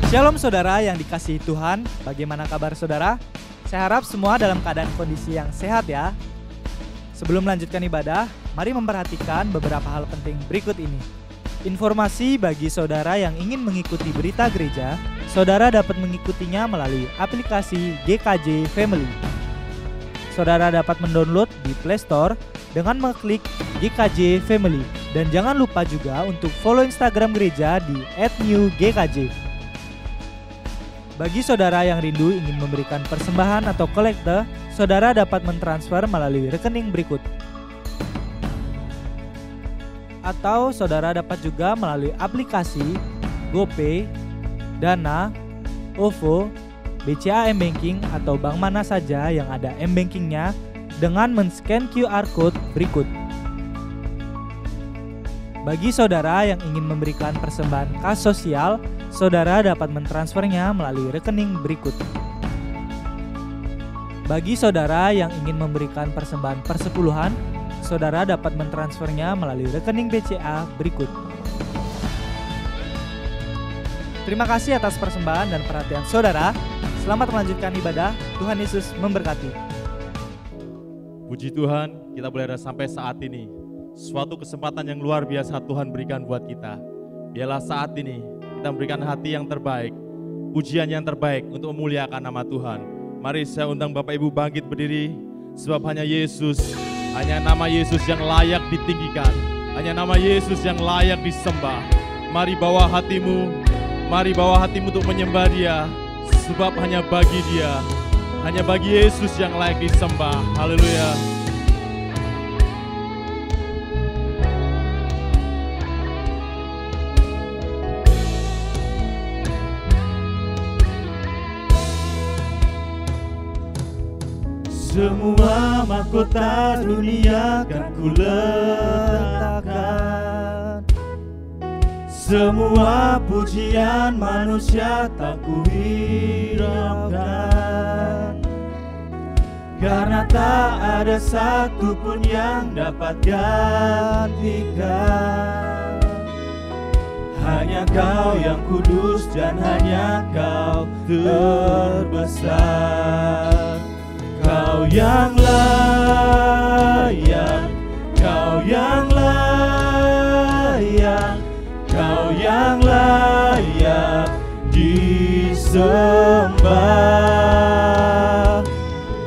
Shalom saudara yang dikasihi Tuhan, bagaimana kabar saudara? Saya harap semua dalam keadaan kondisi yang sehat ya. Sebelum melanjutkan ibadah, mari memperhatikan beberapa hal penting berikut ini. Informasi bagi saudara yang ingin mengikuti berita gereja, saudara dapat mengikutinya melalui aplikasi GKJ Family. Saudara dapat mendownload di Play Store dengan mengklik GKJ Family. Dan jangan lupa juga untuk follow Instagram gereja di @newgkj. Bagi saudara yang rindu ingin memberikan persembahan atau kolekte, saudara dapat mentransfer melalui rekening berikut. Atau saudara dapat juga melalui aplikasi GoPay, Dana, OVO, BCA M-Banking atau bank mana saja yang ada M-Bankingnya dengan men-scan QR Code berikut. Bagi saudara yang ingin memberikan persembahan kas sosial, saudara dapat mentransfernya melalui rekening berikut. Bagi saudara yang ingin memberikan persembahan persepuluhan, saudara dapat mentransfernya melalui rekening BCA berikut. Terima kasih atas persembahan dan perhatian saudara. Selamat melanjutkan ibadah. Tuhan Yesus memberkati. Puji Tuhan, kita boleh ada sampai saat ini. Suatu kesempatan yang luar biasa Tuhan berikan buat kita. Biarlah saat ini kita memberikan hati yang terbaik, pujian yang terbaik untuk memuliakan nama Tuhan. Mari saya undang Bapak Ibu bangkit berdiri, sebab hanya Yesus, hanya nama Yesus yang layak ditinggikan, hanya nama Yesus yang layak disembah. Mari bawa hatimu untuk menyembah Dia, sebab hanya bagi Dia, hanya bagi Yesus yang layak disembah. Haleluya. Semua mahkota dunia kan kuletakkan, semua pujian manusia tak kuhiraukan, karena tak ada satupun yang dapat gantikan. Hanya Kau yang kudus dan hanya Kau terbesar. Kau yang layak, Kau yang layak, Kau yang layak disembah.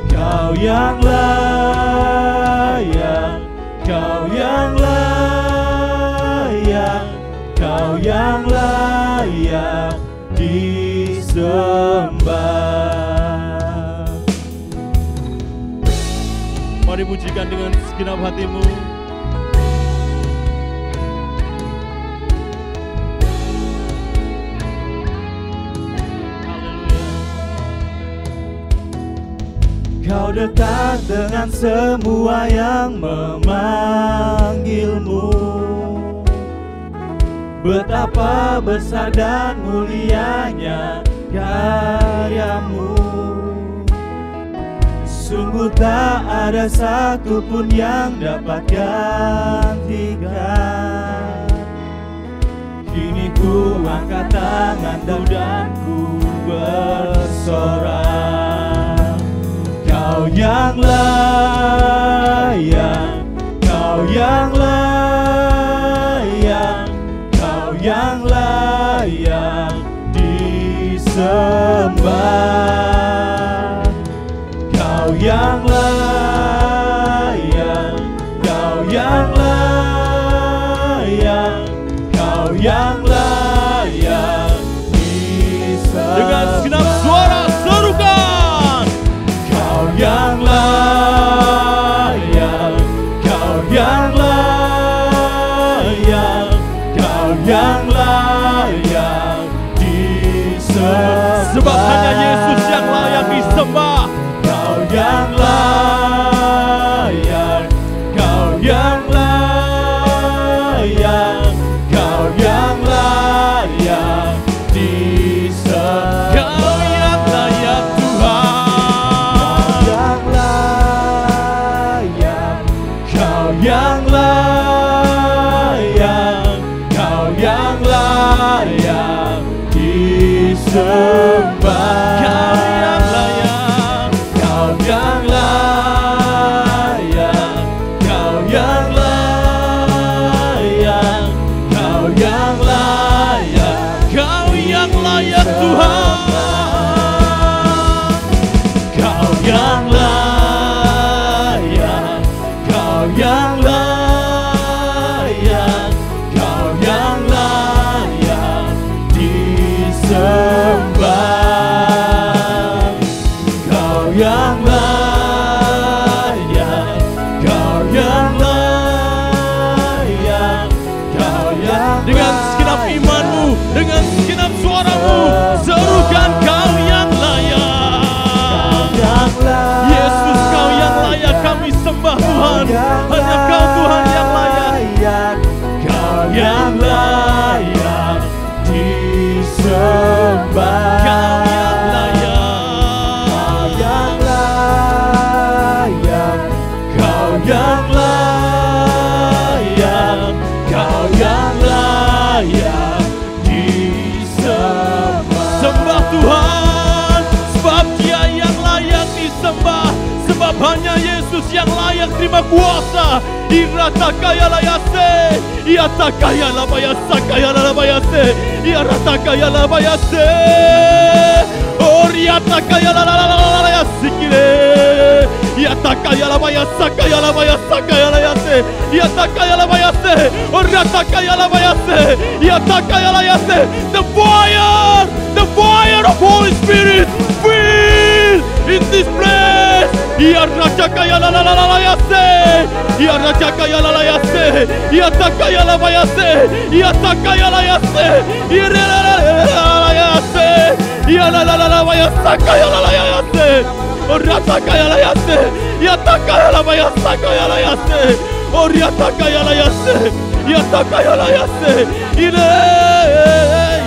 Kau yang layak, Kau yang layak, Kau yang layak disembah. Mari pujikan dengan segenap hatimu. Kau dekat dengan semua yang memanggilmu. Betapa besar dan mulianya karyamu. Sungguh tak ada satupun yang dapat gantikan. Kini ku angkat tanganku dan ku bersorak. Kau yang layak, Kau yang layak, Kau yang layak disembah. Kau yang layak, Kau yang layak, Kau yang layak disembah. Dengan segenap suara serukan. Kau yang layak, Kau yang layak, Kau yang layak disembah. Sebab hanya Yesus yang layak disembah. Kau yang layak, Kau yang layak, Kau yang layak disembah. Kau yang layak Tuhan. Kau yang layak, Kau yang layak disembah. disembah. Kau yang layak, Kau yang layak, Kau yang layak, Kau yang layak, Kau yang layak Tuhan. Kau yang layak, Kau yang layak, Kau yang layak disembah. Kau yang layak, Kau yang layak, Kau yang Dengan segenap imanmu, dengan segenap suaramu, serukan Kau yang layak. yang layak. Yesus, Kau yang layak kami sembah Tuhan. Hanya Kau Tuhan yang layak. Kau yang layak disembah. Kau yang layak. Kau yang layak, Kau yang layak disembah. Sembah Tuhan, sebab Dia yang layak disembah. Sebab hanya Yesus yang layak terima kuasa. Iratakaya layase, iatakaya labayasa, kaya labayase, iratakaya labayase. Oriatakaya lalayase kire, iatakaya labayasa, kaya labayasa, kaya layase, iatakaya labayase, oriatakaya labayase, iatakaya layase. The fire of Holy Spirit, fill in this place. Ia raja kaya la la la la yase, ia raja kaya la la yase, ia takaya la yase, ia takaya la yase, ia la la la yase, ia la la la yase, kaya la la yase, raja kaya la yase, ia takaya la yase, kaya la yase, ia takaya la yase, ia takaya la yase, ile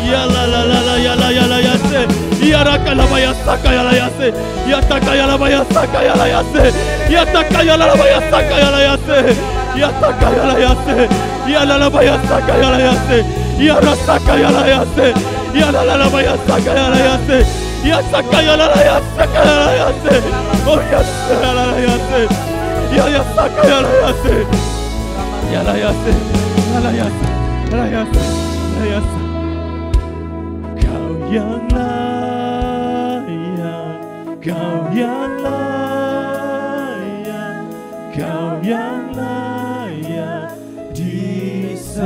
ya la la la la ya la ya la yase. Yaraka la bayasa kaya la yase, yatakaya la bayasa kaya la yase, yatakaya la bayasa kaya la yase, yatakaya la yase, yala la bayasa kaya la yase, yarasa kaya la yase, yala la bayasa kaya la yase, yasakaya la yase kaya la yase, oh yasa la yase, ya yasakaya la yase, yala yase, yala yase, yala yase, yala yase. Kau yang Kau yang layak, Kau yang layak disembah.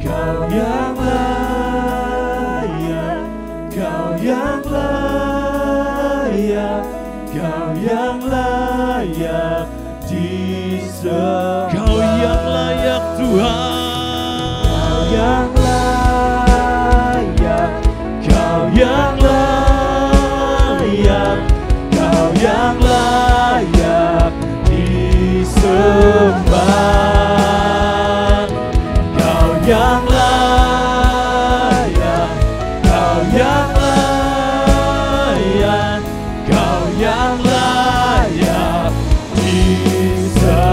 Kau yang layak, Kau yang layak, Kau yang layak disembah. Kau yang layak Tuhan. Kau yang yang layak, Kau yang layak disembah. Kau yang layak, Kau yang layak, Kau yang layak disembah.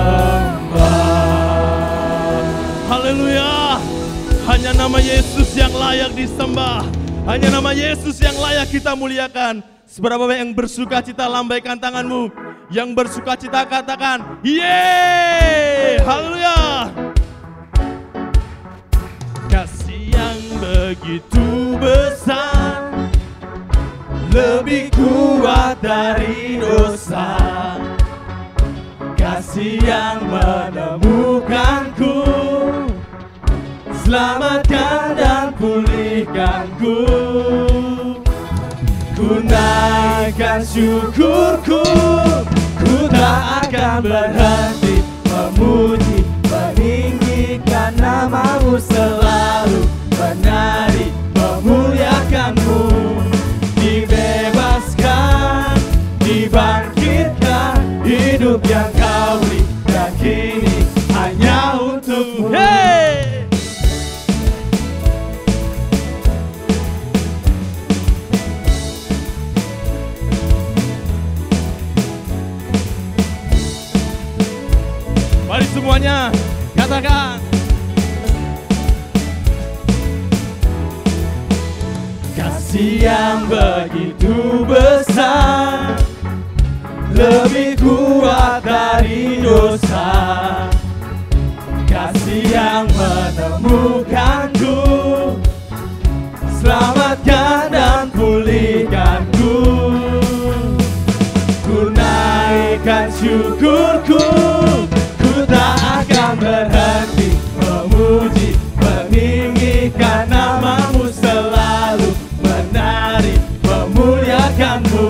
Haleluya. Hanya nama Yesus yang layak disembah. Hanya nama Yesus yang layak kita muliakan. Seberapa banyak yang bersuka cita, lambaikan tanganmu. Yang bersuka cita katakan, yeay, haleluya. Kasih yang begitu besar, lebih kuat dari dosa. Kasih yang menemukanku, selamatkan dan pulihkanku. Ku naikkan syukurku, ku tak akan berhenti memuji, meninggikan namamu, selalu menari memuliakanmu. Dibebaskan, dibangkitkan, hidup yang kau beri dan kini hanya untukmu. Hey! Mari semuanya katakan, kasih yang begitu besar, lebih kuat dari dosa. Kasih yang menemukanku, selamatkan dan pulihkanku. Ku naikkan syukurku, ku tak akan berhenti memuji, meninggikan namamu, selalu menari, memuliakanmu.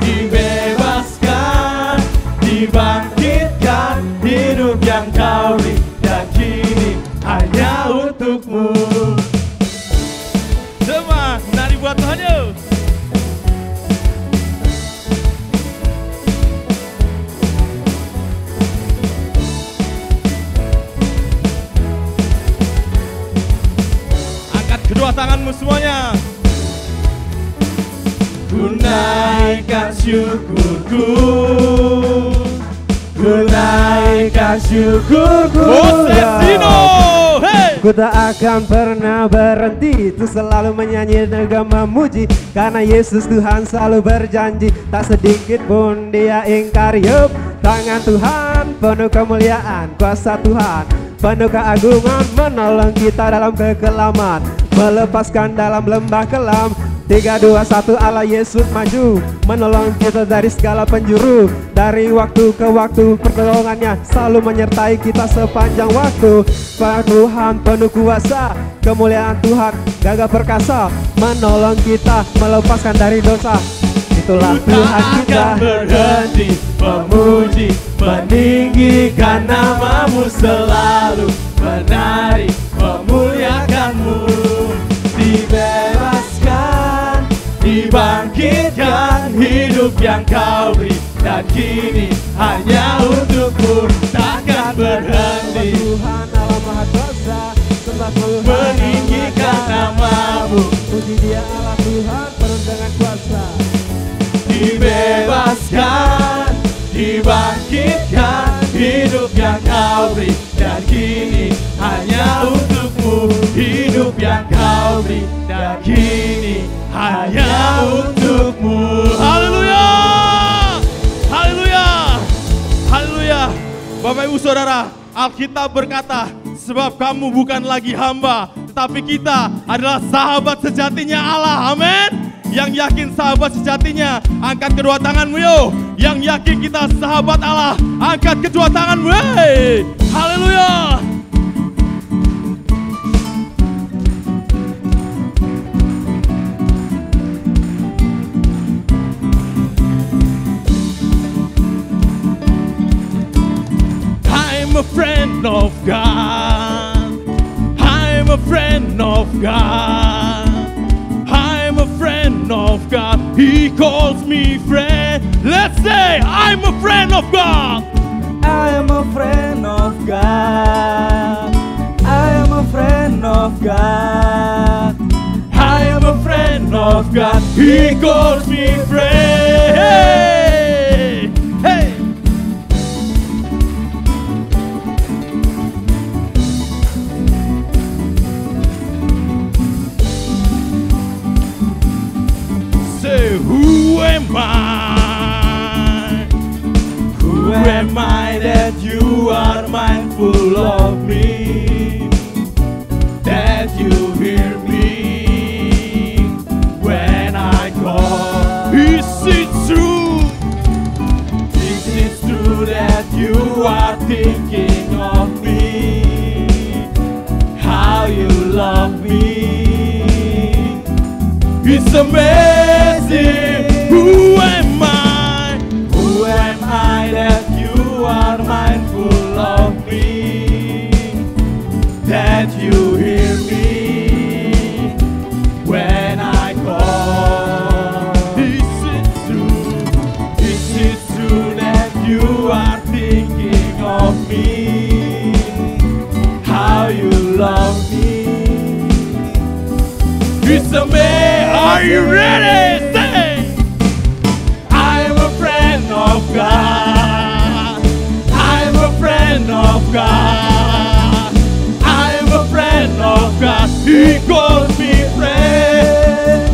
Dibebaskan, dibangkitkan, hidup yang kau beri, dan kini hanya untukmu. Semua nari buat Tuhan yuk. Angkat kedua tanganmu semuanya. Ku naikkan syukurku, ku naikkan syukurku. Moses Dino, hey! Ku tak akan pernah berhenti, tu selalu menyanyi dan memuji, karena Yesus Tuhan selalu berjanji, tak sedikit pun dia ingkar. Yup, tangan Tuhan penuh kemuliaan, kuasa Tuhan penuh keagungan, menolong kita dalam kekelaman, melepaskan dalam lembah kelam. 3, 2, 1, Allah Yesus maju, menolong kita dari segala penjuru. Dari waktu ke waktu pertolongannya selalu menyertai kita sepanjang waktu. Tuhan penuh kuasa, kemuliaan Tuhan gagah perkasa, menolong kita, melepaskan dari dosa. Itulah Tuhan kita. Akan berhenti memuji, meninggikan namamu, selalu menari, memuliakanmu. Dibebaskan, dibangkitkan, hidup yang kau beri, dan kini hanya untukmu. Takkan berhenti Tuhan Allah Maha Kuasa, sembah Tuhan meninggikan namamu. puji dia Allah Tuhan penuh dengan kuasa. Dibebaskan, dibangkitkan, hidup yang kau beri, dan kini hanya untukmu. Hidup yang kau beri, dan kini hanya untukmu. Haleluya, haleluya, haleluya. Bapak Ibu Saudara, Alkitab berkata, sebab kamu bukan lagi hamba, tetapi kita adalah sahabat sejatinya Allah. Amin. Yang yakin sahabat sejatinya, angkat kedua tanganmu yo. Yang yakin kita sahabat Allah, angkat kedua tanganmu. Hey. Haleluya. I'm a friend of God. I'm a friend of God. I'm a friend of God. He calls me friend. Let's say I'm a friend of God. I am a friend of God. I am a friend of God. I am a friend of God. He calls me friend. Hey, hey. Say, who am I? Who am I that you are mindful of me? That you hear me when I call. Is it true? Is it true that you are thinking of me? How you love me? It's amazing. Who am I? Who am I that you are mindful of me? That you hear me when I call. Is it true? Is it true that you are thinking of me? How you love me? It's amazing. Are you ready? Say, I'm a friend of God. I'm a friend of God. I'm a friend of God. He calls me friend.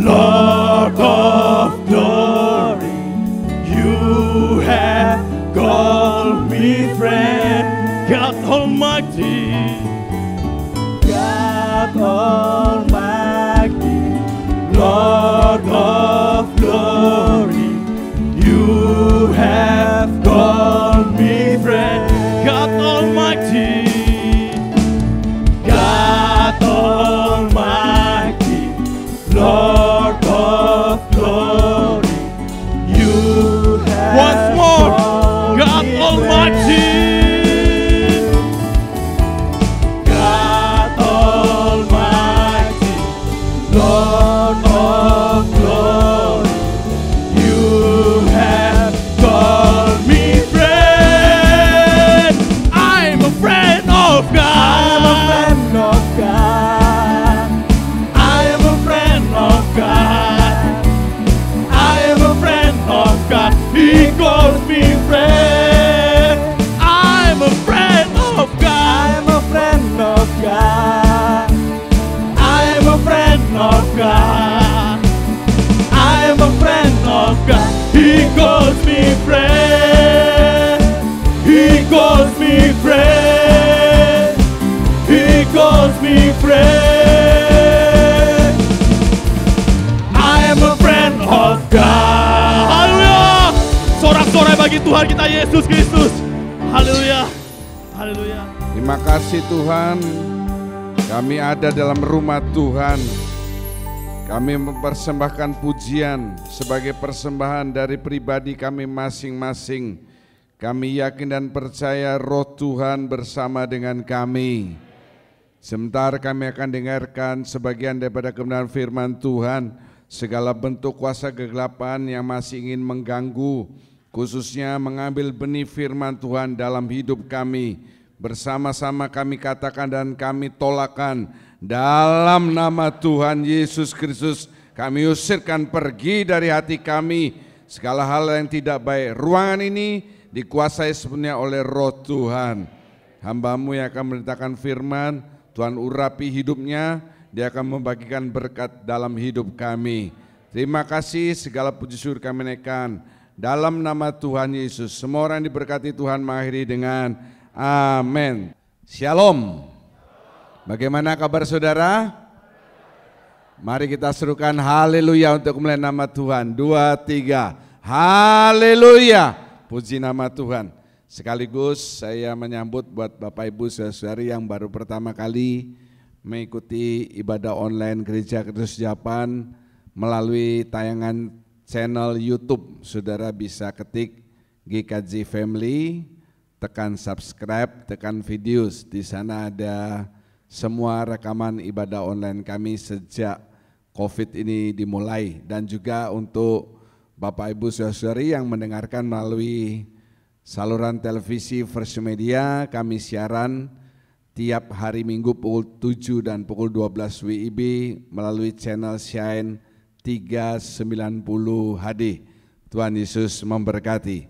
Lord of glory, you have called me friend. God Almighty, God Almighty, Lord of glory, you have called me friend. God Almighty, God Almighty, Lord of glory, you have Once more, called God me Almighty. God Almighty, Lord of glory, you have called me friend. I'm a friend of God. I'm a friend of God. I am a friend of God. I am a friend of God. He calls me friend. I'm a friend of I God. am a friend of God. I am a friend of God. I am a friend of God. He calls me friend. He calls me friend. He calls me friend. I am a friend of God. Haleluya. Sorak-sorai bagi Tuhan kita Yesus Kristus. Haleluya. Haleluya. Terima kasih Tuhan, kami ada dalam rumah Tuhan. Kami mempersembahkan pujian sebagai persembahan dari pribadi kami masing-masing. Kami yakin dan percaya Roh Tuhan bersama dengan kami. Sebentar kami akan dengarkan sebagian daripada kebenaran firman Tuhan. Segala bentuk kuasa kegelapan yang masih ingin mengganggu, khususnya mengambil benih firman Tuhan dalam hidup kami, bersama-sama kami katakan dan kami tolakkan dalam nama Tuhan Yesus Kristus. Kami usirkan pergi dari hati kami segala hal yang tidak baik. Ruangan ini dikuasai sepenuhnya oleh Roh Tuhan. Hamba-Mu yang akan memberitakan firman, Tuhan urapi hidupnya, Dia akan membagikan berkat dalam hidup kami. Terima kasih, segala puji syukur kami naikkan dalam nama Tuhan Yesus. Semua orang diberkati Tuhan mengakhiri dengan amin. Shalom. Bagaimana kabar saudara? Mari kita serukan haleluya untuk kemuliaan nama Tuhan. 2, 3, haleluya. Puji nama Tuhan. Sekaligus saya menyambut buat Bapak Ibu saudari yang baru pertama kali mengikuti ibadah online Gereja Kristus Japan melalui tayangan channel YouTube. Saudara bisa ketik GKJ Family, tekan subscribe, tekan videos. Di sana ada semua rekaman ibadah online kami sejak COVID ini dimulai, dan juga untuk Bapak Ibu saudari yang mendengarkan melalui saluran televisi First Media, kami siaran tiap hari Minggu pukul 7 dan pukul 12 WIB melalui channel Shine 390 HD. Tuhan Yesus memberkati.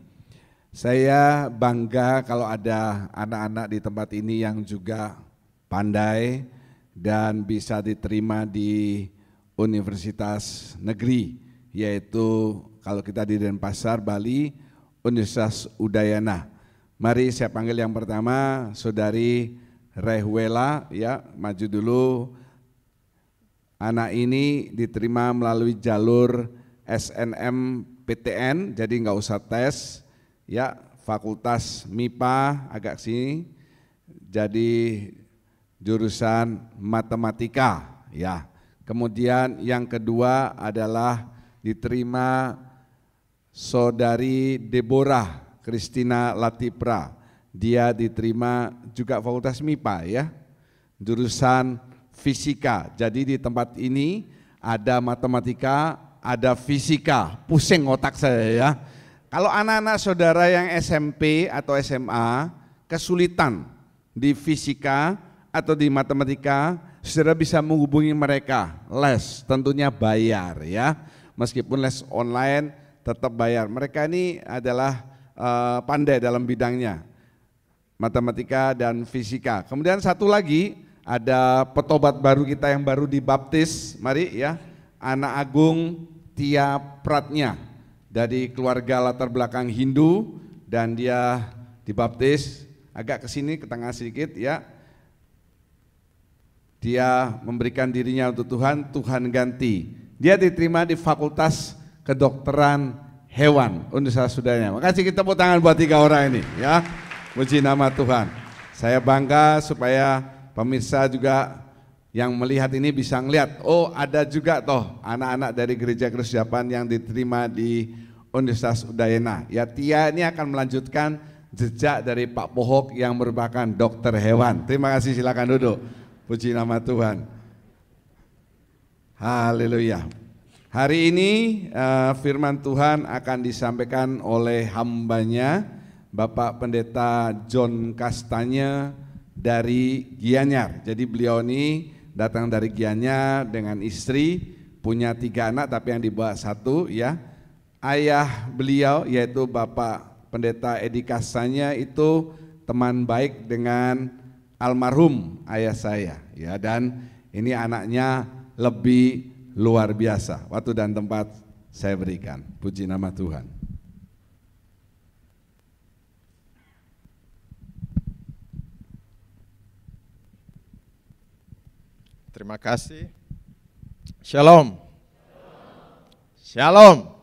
Saya bangga kalau ada anak-anak di tempat ini yang juga pandai dan bisa diterima di Universitas Negeri, yaitu kalau kita di Denpasar, Bali, Universitas Udayana. Mari saya panggil yang pertama, Saudari Rehwela, ya, maju dulu. Anak ini diterima melalui jalur SNMPTN, jadi nggak usah tes, ya, Fakultas MIPA agak sini, jadi jurusan matematika, ya. Kemudian yang kedua adalah diterima Saudari Deborah Christina Latipra. Dia diterima juga Fakultas MIPA, ya, jurusan fisika. Jadi di tempat ini ada matematika, ada fisika. Pusing otak saya, ya. Kalau anak-anak saudara yang SMP atau SMA kesulitan di fisika atau di matematika, saudara bisa menghubungi mereka. Les tentunya bayar, ya. Meskipun les online tetap bayar. Mereka ini adalah pandai dalam bidangnya, matematika dan fisika. Kemudian satu lagi ada petobat baru kita yang baru dibaptis, mari, ya, anak agung Tia Pratnya dari keluarga latar belakang Hindu, dan dia dibaptis. Agak ke sini, ke tengah sedikit ya. Dia memberikan dirinya untuk Tuhan, Tuhan ganti. Dia diterima di Fakultas Kedokteran Hewan, Universitas Sudanya. Makasih, kita tepuk tangan buat 3 orang ini ya. Puji nama Tuhan. Saya bangga supaya pemirsa juga yang melihat ini bisa ngelihat, oh ada juga toh anak-anak dari Gereja Kristus Hadapan yang diterima di Universitas Udayana. Ya, Tia ini akan melanjutkan jejak dari Pak Pohok yang merupakan dokter hewan. Terima kasih, silakan duduk. Puji nama Tuhan. Haleluya. Hari ini firman Tuhan akan disampaikan oleh hambanya Bapak Pendeta John Kastanya dari Gianyar. Jadi beliau ini datang dari Gianyar dengan istri, punya 3 anak tapi yang dibawa 1 ya. Ayah beliau yaitu Bapak Pendeta Edi Kastanya itu teman baik dengan almarhum ayah saya ya, dan ini anaknya lebih luar biasa. Waktu dan tempat saya berikan. Puji nama Tuhan. Terima kasih. Shalom. Shalom.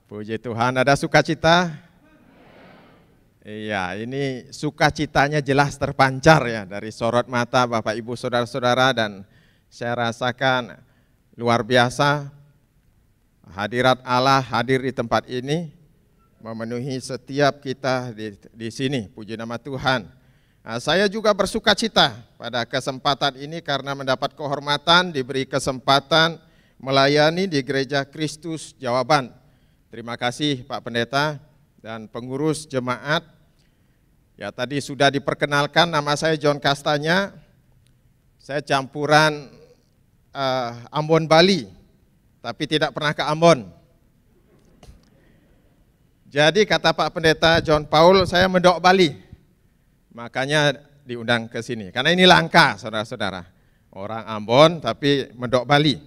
Puji Tuhan, ada sukacita? Iya, ini sukacitanya jelas terpancar ya dari sorot mata Bapak Ibu Saudara-saudara, dan saya rasakan luar biasa hadirat Allah hadir di tempat ini, memenuhi setiap kita di sini. Puji nama Tuhan. Nah, saya juga bersukacita pada kesempatan ini karena mendapat kehormatan diberi kesempatan melayani di Gereja Kristus Jawaban. Terima kasih Pak Pendeta dan pengurus jemaat. Ya, tadi sudah diperkenalkan, nama saya John Kastanya. Saya campuran Ambon Bali, tapi tidak pernah ke Ambon. Jadi kata Pak Pendeta John Paul, saya mendok Bali. Makanya diundang ke sini. Karena ini langka, saudara-saudara. Orang Ambon tapi mendok Bali.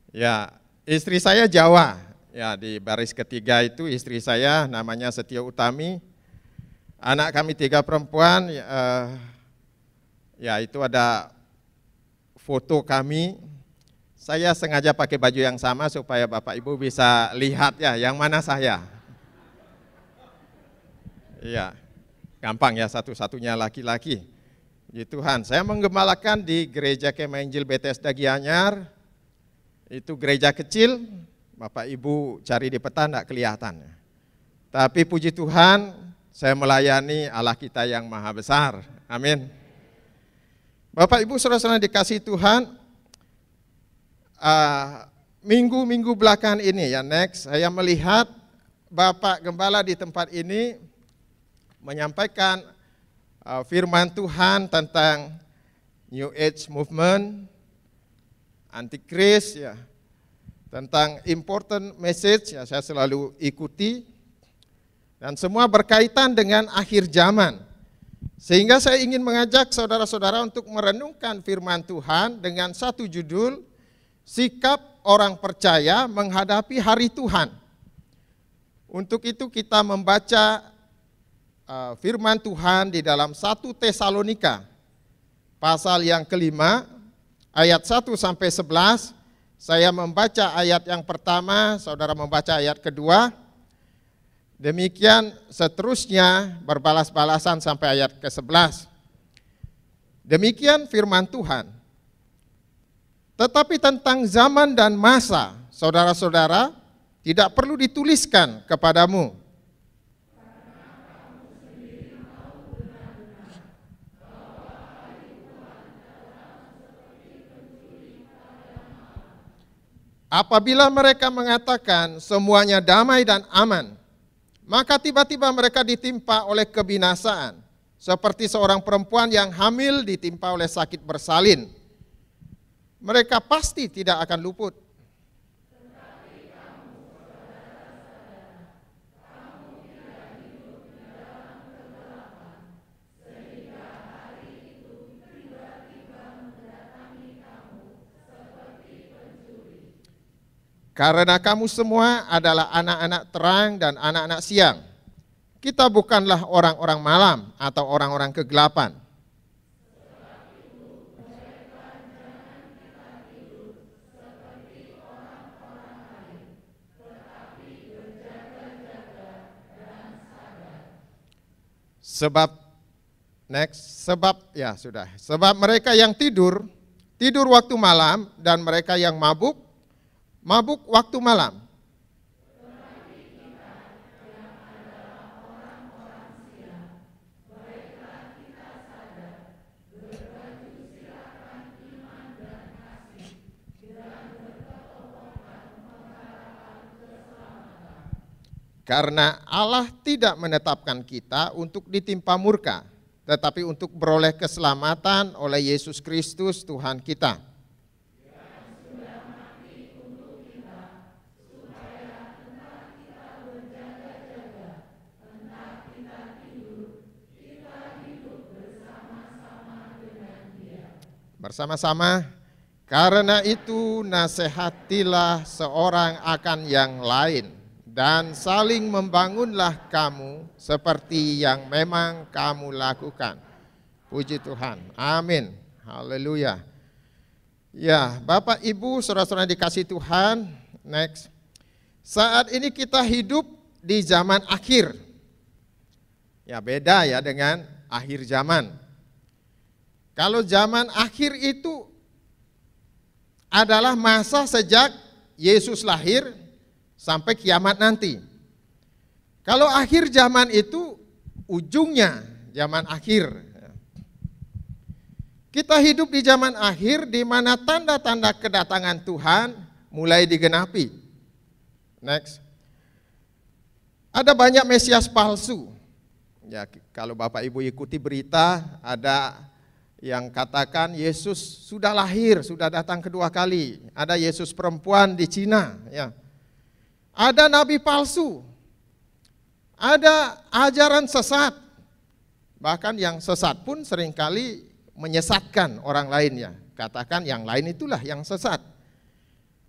Ya, istri saya Jawa. Ya, di baris ketiga itu istri saya namanya Setia Utami. Anak kami 3 perempuan. Ya, itu ada foto kami. Saya sengaja pakai baju yang sama supaya Bapak Ibu bisa lihat ya, yang mana saya. Iya. Gampang ya, satu-satunya laki-laki. Puji Tuhan, saya menggembalakan di Gereja Kemah Injil Bethesda Gianyar. Itu gereja kecil, Bapak Ibu cari di peta enggak kelihatan. Tapi puji Tuhan, saya melayani Allah kita yang maha besar. Amin. Bapak Ibu saudara-saudara dikasih Tuhan, minggu-minggu belakangan ini ya, saya melihat Bapak Gembala di tempat ini menyampaikan firman Tuhan tentang New Age Movement, Antikris ya, tentang important message ya, saya selalu ikuti, dan semua berkaitan dengan akhir zaman. Sehingga saya ingin mengajak saudara-saudara untuk merenungkan firman Tuhan dengan satu judul, sikap orang percaya menghadapi hari Tuhan. Untuk itu kita membaca firman Tuhan di dalam 1 Tesalonika pasal yang kelima ayat 1 sampai 11. Saya membaca ayat yang pertama, saudara membaca ayat kedua. Demikian seterusnya berbalas-balasan sampai ayat ke-11. Demikian firman Tuhan. Tetapi tentang zaman dan masa, saudara-saudara, tidak perlu dituliskan kepadamu. Apabila mereka mengatakan semuanya damai dan aman, maka tiba-tiba mereka ditimpa oleh kebinasaan, seperti seorang perempuan yang hamil ditimpa oleh sakit bersalin. Mereka pasti tidak akan luput. Karena kamu semua adalah anak-anak terang dan anak-anak siang. Kita bukanlah orang-orang malam atau orang-orang kegelapan. Sebab mereka yang tidur waktu malam, dan mereka yang mabuk waktu malam. Karena Allah tidak menetapkan kita untuk ditimpa murka, tetapi untuk beroleh keselamatan oleh Yesus Kristus Tuhan kita. Bersama-sama, karena itu nasihatilah seorang akan yang lain, dan saling membangunlah kamu seperti yang memang kamu lakukan. Puji Tuhan. Amin. Haleluya. Ya, Bapak, Ibu, saudara-saudara dikasih Tuhan. Next. Saat ini kita hidup di zaman akhir. Ya, beda ya dengan akhir zaman. Kalau zaman akhir itu adalah masa sejak Yesus lahir sampai kiamat nanti. Kalau akhir zaman itu ujungnya zaman akhir. Kita hidup di zaman akhir di mana tanda-tanda kedatangan Tuhan mulai digenapi. Next. Ada banyak mesias palsu. Ya, kalau Bapak Ibu ikuti berita, ada yang katakan Yesus sudah lahir, sudah datang kedua kali. Ada Yesus perempuan di Cina, ya. Ada nabi palsu, ada ajaran sesat, bahkan yang sesat pun seringkali menyesatkan orang lainnya. Katakan yang lain itulah yang sesat.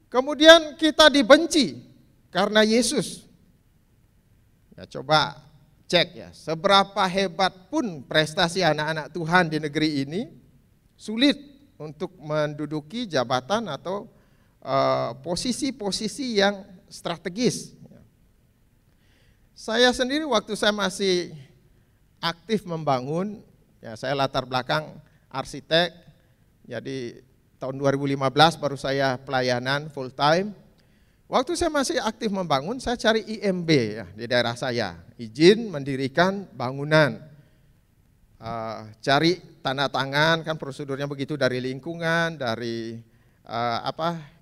Kemudian kita dibenci karena Yesus. Ya, coba cek ya, seberapa hebat pun prestasi anak-anak Tuhan di negeri ini, sulit untuk menduduki jabatan atau posisi-posisi yang strategis. Saya sendiri waktu saya masih aktif membangun, ya saya latar belakang arsitek, jadi tahun 2015 baru saya pelayanan full time. Waktu saya masih aktif membangun, saya cari IMB ya, di daerah saya, izin mendirikan bangunan. Cari tanda tangan, kan prosedurnya begitu dari lingkungan, dari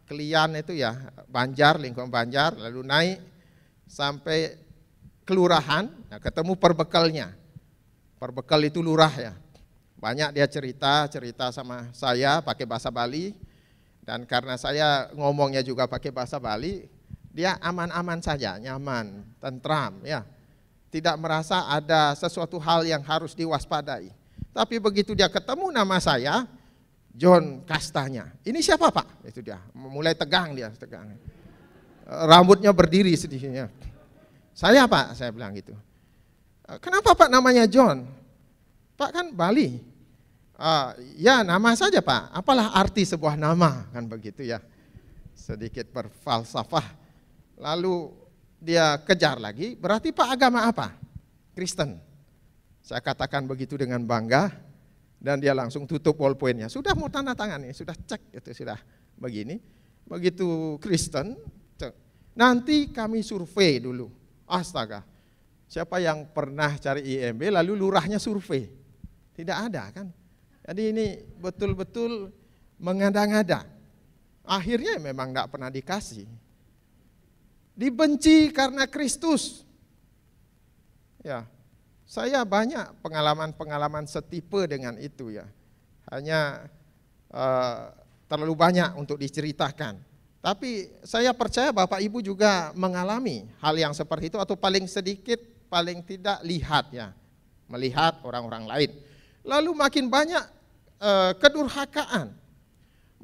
Kelian itu ya, Banjar, lingkungan Banjar, lalu naik sampai kelurahan, nah ketemu perbekalnya. Perbekal itu lurah ya. Banyak dia cerita sama saya pakai bahasa Bali, dan karena saya ngomongnya juga pakai bahasa Bali, dia aman-aman saja, nyaman, tentram ya. Tidak merasa ada sesuatu hal yang harus diwaspadai. Tapi begitu dia ketemu nama saya, John Kastanya. Ini siapa Pak? Itu dia. Mulai tegang dia, tegang. Rambutnya berdiri sedihnya. Saya Pak, saya bilang gitu. Kenapa Pak namanya John? Pak kan Bali. Ya nama saja Pak. Apalah arti sebuah nama, kan begitu ya. Sedikit berfalsafah. Lalu dia kejar lagi. Berarti Pak agama apa? Kristen. Saya katakan begitu dengan bangga. Dan dia langsung tutup ballpointnya. Sudah mau tanda tangan nih, sudah cek itu sudah begini. Begitu Kristen, cek. Nanti kami survei dulu. Astaga, siapa yang pernah cari IMB lalu lurahnya survei? Tidak ada kan? Jadi ini betul-betul mengada-ngada. Akhirnya memang tidak pernah dikasih. Dibenci karena Kristus. Ya. Saya banyak pengalaman-pengalaman setipe dengan itu ya. Hanya terlalu banyak untuk diceritakan. Tapi saya percaya Bapak Ibu juga mengalami hal yang seperti itu, atau paling sedikit, paling tidak lihat ya. Melihat orang-orang lain. Lalu makin banyak kedurhakaan.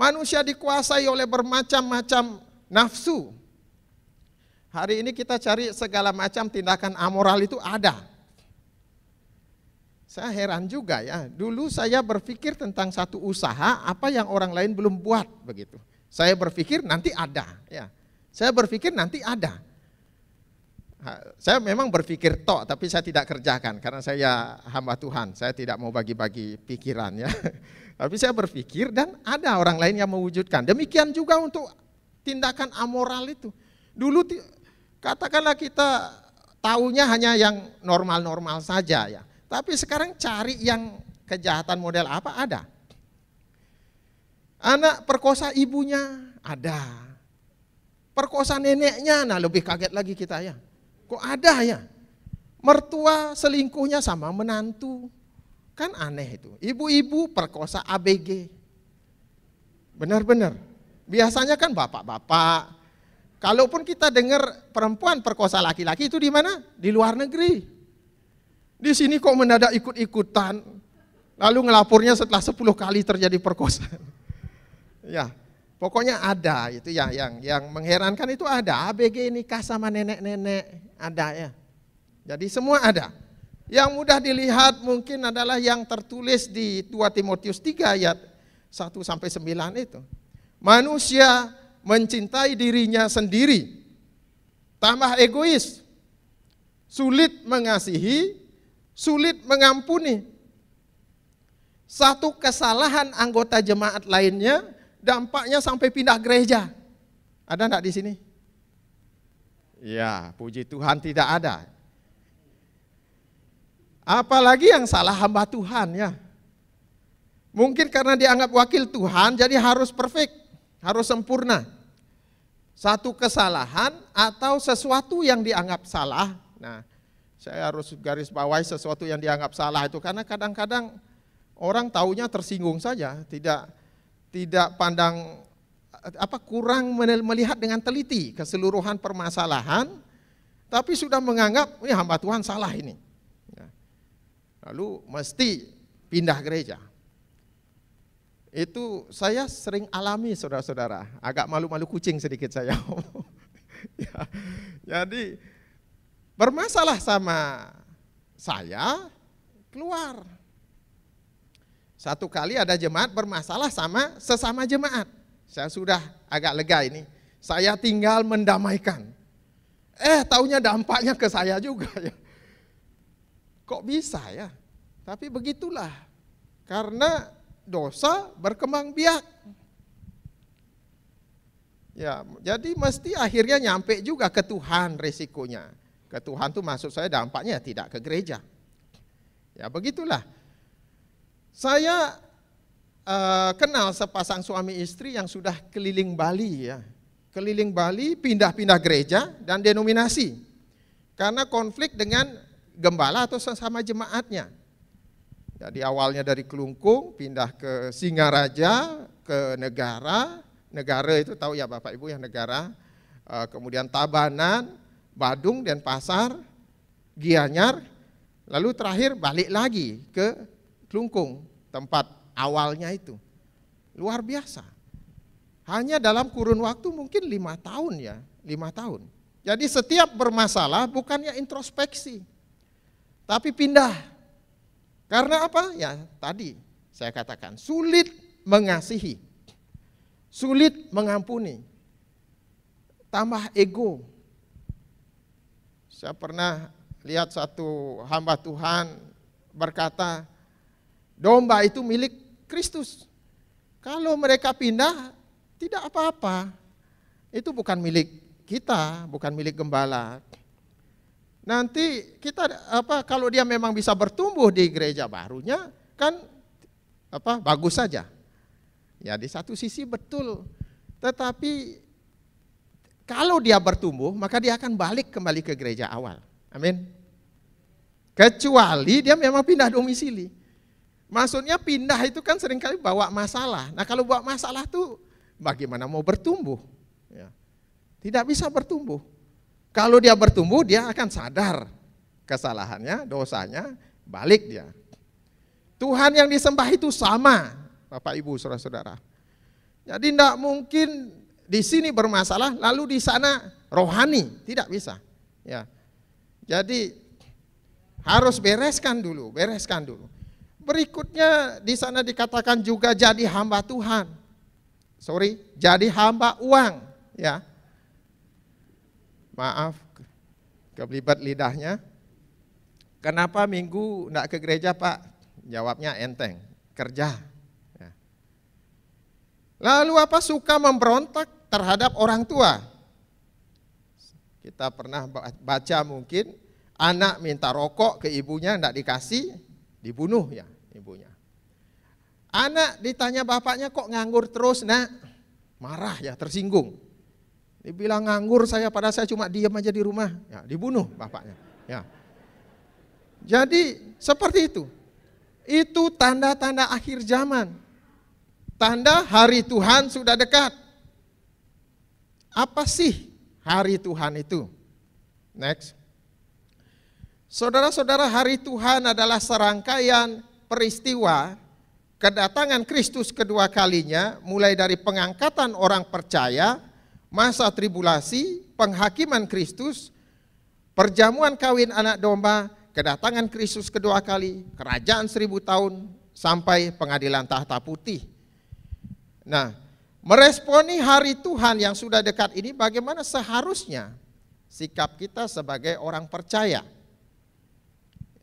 Manusia dikuasai oleh bermacam-macam nafsu. Hari ini kita cari segala macam tindakan amoral itu ada. Saya heran juga ya, dulu saya berpikir tentang satu usaha apa yang orang lain belum buat begitu. Saya berpikir nanti ada ya. Saya berpikir nanti ada. Saya memang berpikir tok, tapi saya tidak kerjakan karena saya hamba Tuhan. Saya tidak mau bagi-bagi pikiran ya. Tapi saya berpikir dan ada orang lain yang mewujudkan. Demikian juga untuk tindakan amoral itu. Dulu katakanlah kita taunya hanya yang normal-normal saja ya. Tapi sekarang cari yang kejahatan model apa ada. Anak perkosa ibunya ada. Perkosa neneknya, nah lebih kaget lagi kita ya. Kok ada ya? Mertua selingkuhnya sama menantu. Kan aneh itu. Ibu-ibu perkosa ABG. Benar-benar. Biasanya kan bapak-bapak. Kalaupun kita dengar perempuan perkosa laki-laki itu di mana? Di luar negeri. Di sini kok mendadak ikut-ikutan. Lalu ngelapornya setelah 10 kali terjadi perkosaan. Ya, pokoknya ada itu yang mengherankan itu ada. ABG nikah sama nenek-nenek ada ya. Jadi semua ada. Yang mudah dilihat mungkin adalah yang tertulis di 2 Timotius 3 ayat 1-9 itu. Manusia mencintai dirinya sendiri, tambah egois, sulit mengasihi, sulit mengampuni. Satu kesalahan anggota jemaat lainnya dampaknya sampai pindah gereja. Ada enggak di sini? Ya, puji Tuhan tidak ada. Apalagi yang salah hamba Tuhan ya. Mungkin karena dianggap wakil Tuhan jadi harus perfect, harus sempurna. Satu kesalahan atau sesuatu yang dianggap salah. Nah, saya harus garis bawahi sesuatu yang dianggap salah itu karena kadang-kadang orang taunya tersinggung saja, tidak pandang kurang melihat dengan teliti keseluruhan permasalahan, tapi sudah menganggap ini hamba Tuhan salah ini. Lalu mesti pindah gereja. Itu saya sering alami saudara-saudara, agak malu-malu kucing sedikit saya. Ya, jadi bermasalah sama saya keluar. Satu kali ada jemaat bermasalah sama sesama jemaat. Saya sudah agak lega ini. Saya tinggal mendamaikan. Taunya dampaknya ke saya juga ya. Kok bisa ya? Tapi begitulah. Karena dosa berkembang biak. Ya, jadi mesti akhirnya nyampe juga ke Tuhan resikonya. Ke Tuhan tuh maksud saya dampaknya tidak ke gereja. Ya, begitulah. Saya kenal sepasang suami istri yang sudah keliling Bali ya. Keliling Bali, pindah-pindah gereja dan denominasi. Karena konflik dengan gembala atau sesama jemaatnya. Jadi awalnya dari Kelungkung, pindah ke Singaraja, ke Negara. Negara itu tahu ya Bapak Ibu yang Negara. Kemudian Tabanan, Badung, Denpasar, Gianyar. Lalu terakhir balik lagi ke Kelungkung, tempat awalnya itu. Luar biasa. Hanya dalam kurun waktu mungkin 5 tahun ya, 5 tahun. Jadi setiap bermasalah bukannya introspeksi, tapi pindah. Karena apa? Ya tadi saya katakan sulit mengasihi, sulit mengampuni, tambah ego. Saya pernah lihat satu hamba Tuhan berkata, domba itu milik Kristus. Kalau mereka pindah, tidak apa-apa. Itu bukan milik kita, bukan milik gembala. Nanti kita kalau dia memang bisa bertumbuh di gereja barunya kan bagus saja. Ya di satu sisi betul. Tetapi kalau dia bertumbuh maka dia akan balik kembali ke gereja awal. Amin. Kecuali dia memang pindah domisili. Maksudnya pindah itu kan seringkali bawa masalah. Nah kalau bawa masalah tuh bagaimana mau bertumbuh? Ya. Tidak bisa bertumbuh. Kalau dia bertumbuh, dia akan sadar kesalahannya, dosanya, balik dia. Tuhan yang disembah itu sama, Bapak Ibu, saudara-saudara. Jadi tidak mungkin di sini bermasalah, lalu di sana rohani, tidak bisa. Ya. Jadi harus bereskan dulu. Berikutnya di sana dikatakan juga jadi hamba Tuhan. Jadi hamba uang, ya. Maaf, kebelibat lidahnya. Kenapa minggu enggak ke gereja, Pak? Jawabnya enteng, kerja. Ya. Lalu apa? Suka memberontak terhadap orang tua. Kita pernah baca mungkin anak minta rokok ke ibunya, enggak dikasih, dibunuh ya ibunya. Anak ditanya bapaknya, kok nganggur terus nak? Marah ya, tersinggung. Dibilang nganggur saya, padahal saya cuma diam aja di rumah. Ya, dibunuh bapaknya. Ya. Jadi seperti itu. Itu tanda-tanda akhir zaman. Tanda hari Tuhan sudah dekat. Apa sih hari Tuhan itu? Next. Saudara-saudara, hari Tuhan adalah serangkaian peristiwa kedatangan Kristus kedua kalinya, mulai dari pengangkatan orang percaya, masa tribulasi, penghakiman Kristus, perjamuan kawin anak domba, kedatangan Kristus kedua kali, kerajaan 1000 tahun, sampai pengadilan tahta putih. Nah, meresponi hari Tuhan yang sudah dekat ini, bagaimana seharusnya sikap kita sebagai orang percaya?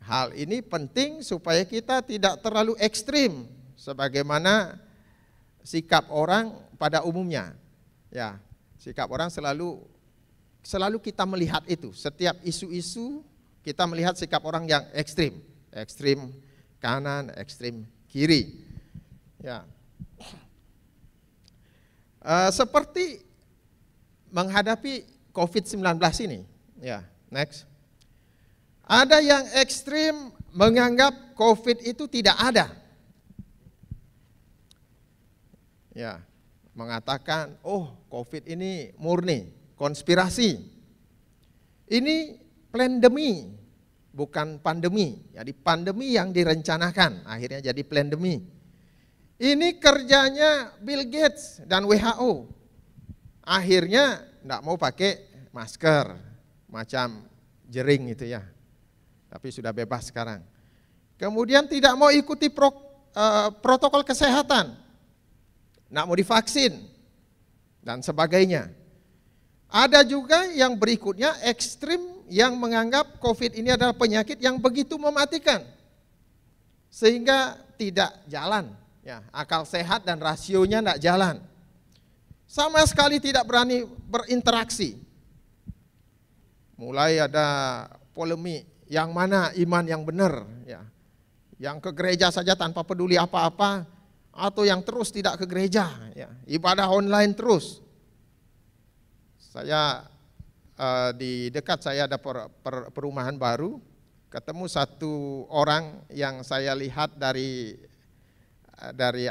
Hal ini penting supaya kita tidak terlalu ekstrim sebagaimana sikap orang pada umumnya. Ya, sikap orang selalu kita melihat itu. Setiap isu-isu kita melihat sikap orang yang ekstrim, ekstrim kanan, ekstrim kiri. Ya. Seperti menghadapi COVID-19 ini. Ya, next. Ada yang ekstrim menganggap COVID itu tidak ada. Ya, mengatakan, oh COVID ini murni, konspirasi. Ini plandemi, bukan pandemi. Jadi pandemi yang direncanakan, akhirnya jadi plandemi. Ini kerjanya Bill Gates dan WHO. Akhirnya enggak mau pakai masker, macam jering itu ya. Tapi sudah bebas sekarang. Kemudian tidak mau ikuti protokol kesehatan, nggak mau divaksin, dan sebagainya. Ada juga yang berikutnya ekstrim yang menganggap COVID ini adalah penyakit yang begitu mematikan, sehingga tidak jalan, ya, akal sehat dan rasionya nggak jalan. Sama sekali tidak berani berinteraksi. Mulai ada polemik, yang mana iman yang benar, ya, yang ke gereja saja tanpa peduli apa-apa, atau yang terus tidak ke gereja, ya, ibadah online terus. Saya di dekat saya ada perumahan baru, ketemu satu orang yang saya lihat dari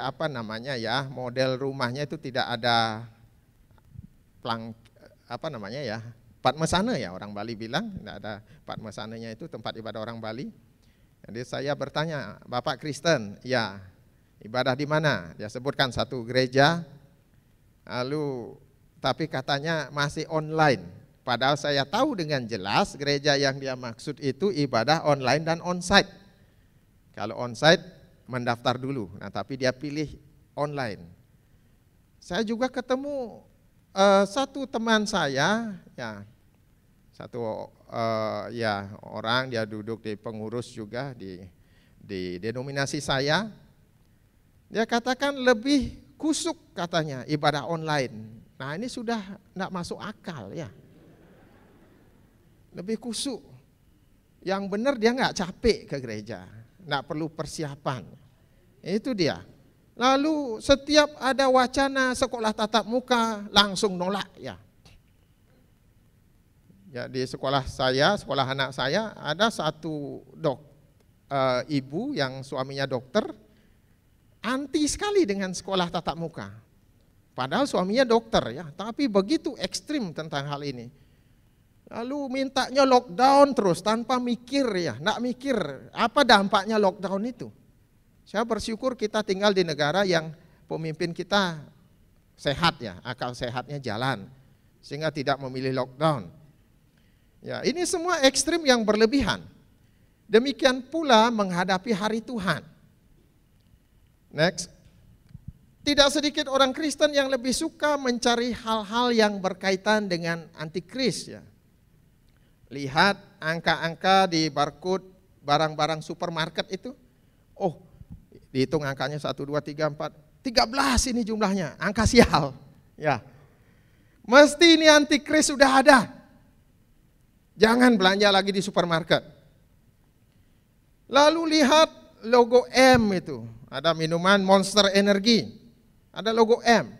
apa namanya ya, model rumahnya itu tidak ada Padmasana ya, orang Bali bilang, tidak ada Padmasananya, itu tempat ibadah orang Bali. Jadi saya bertanya, Bapak Kristen? Ya. Ibadah di mana? Dia sebutkan satu gereja, lalu tapi katanya masih online. Padahal saya tahu dengan jelas gereja yang dia maksud itu ibadah online dan onsite. Kalau onsite mendaftar dulu, nah tapi dia pilih online. Saya juga ketemu satu teman saya, ya, satu orang, dia duduk di pengurus juga di denominasi saya. Dia katakan lebih kusuk katanya ibadah online. Nah ini sudah enggak masuk akal ya. Lebih kusuk. Yang benar dia enggak capek ke gereja, enggak perlu persiapan. Itu dia. Lalu setiap ada wacana sekolah tatap muka langsung nolak ya. Ya, di sekolah saya, sekolah anak saya, ada satu ibu yang suaminya dokter, anti sekali dengan sekolah tatap muka. Padahal suaminya dokter ya, tapi begitu ekstrim tentang hal ini. Lalu mintanya lockdown terus tanpa mikir ya, enggak mikir apa dampaknya lockdown itu. Saya bersyukur kita tinggal di negara yang pemimpin kita sehat ya, akal sehatnya jalan. sehingga tidak memilih lockdown. Ya, ini semua ekstrim yang berlebihan. Demikian pula menghadapi hari Tuhan. Next. Tidak sedikit orang Kristen yang lebih suka mencari hal-hal yang berkaitan dengan antikris ya. Lihat angka-angka di barcode barang-barang supermarket itu. Oh, dihitung angkanya 1, 2, 3, 4, 13 ini jumlahnya, angka sial. Ya. Mesti ini antikris sudah ada. Jangan belanja lagi di supermarket. Lalu lihat logo M itu. Ada minuman Monster Energy. Ada logo M.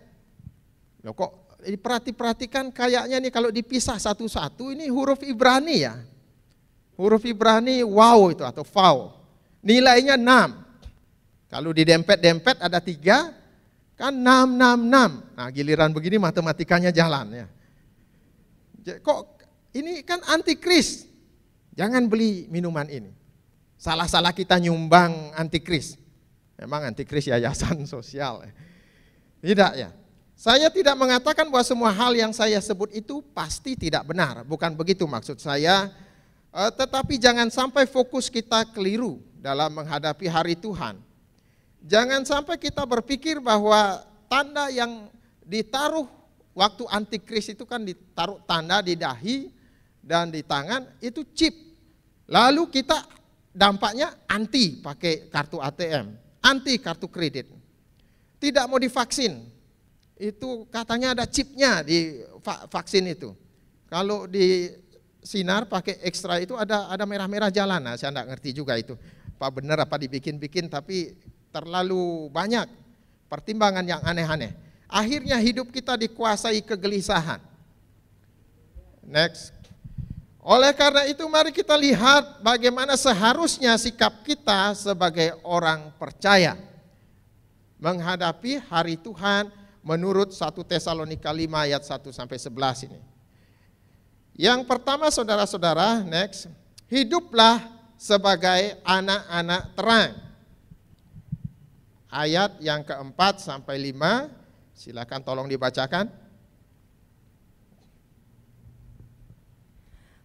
Loh kok diperhatikan kayaknya nih kalau dipisah satu-satu ini huruf Ibrani ya. Huruf Ibrani wow itu atau vaw. Nilainya 6. Kalau didempet-dempet ada 3, kan 666. Nah giliran begini matematikanya jalan ya. Kok ini kan antikris, jangan beli minuman ini. Salah-salah kita nyumbang antikris. Memang antikris yayasan sosial. Tidak ya. Saya tidak mengatakan bahwa semua hal yang saya sebut itu pasti tidak benar. Bukan begitu maksud saya. Tetapi jangan sampai fokus kita keliru dalam menghadapi hari Tuhan. Jangan sampai kita berpikir bahwa tanda yang ditaruh waktu antikris itu kan ditaruh tanda di dahi dan di tangan itu chip. Lalu kita dampaknya anti pakai kartu ATM, anti kartu kredit. Tidak mau divaksin. Itu katanya ada chipnya di vaksin itu. Kalau di sinar pakai ekstra itu ada merah-merah jalan. Nah, saya enggak ngerti juga itu. Apa benar apa dibikin-bikin tapi terlalu banyak pertimbangan yang aneh-aneh. Akhirnya hidup kita dikuasai kegelisahan. Next. Oleh karena itu mari kita lihat bagaimana seharusnya sikap kita sebagai orang percaya menghadapi hari Tuhan menurut 1 Tesalonika 5 ayat 1 sampai 11 ini. Yang pertama saudara-saudara, next, hiduplah sebagai anak-anak terang. Ayat yang keempat sampai 5, silakan tolong dibacakan.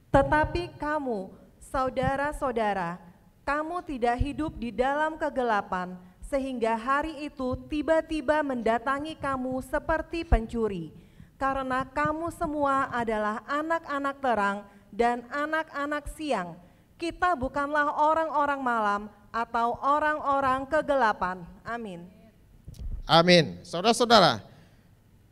Tetapi kamu, saudara-saudara, kamu tidak hidup di dalam kegelapan, sehingga hari itu tiba-tiba mendatangi kamu seperti pencuri. Karena kamu semua adalah anak-anak terang dan anak-anak siang. Kita bukanlah orang-orang malam atau orang-orang kegelapan. Amin. Amin. Saudara-saudara,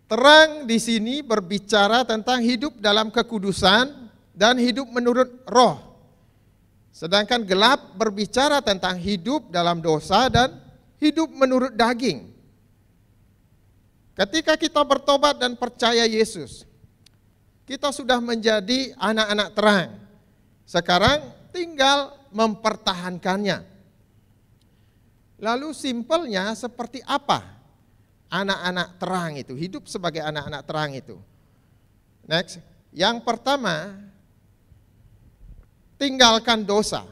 terang di sini berbicara tentang hidup dalam kekudusan dan hidup menurut roh. Sedangkan gelap berbicara tentang hidup dalam dosa dan hidup menurut daging. Ketika kita bertobat dan percaya Yesus, kita sudah menjadi anak-anak terang. Sekarang tinggal mempertahankannya. Lalu simpelnya seperti apa anak-anak terang itu, hidup sebagai anak-anak terang itu? Next, yang pertama, tinggalkan dosa.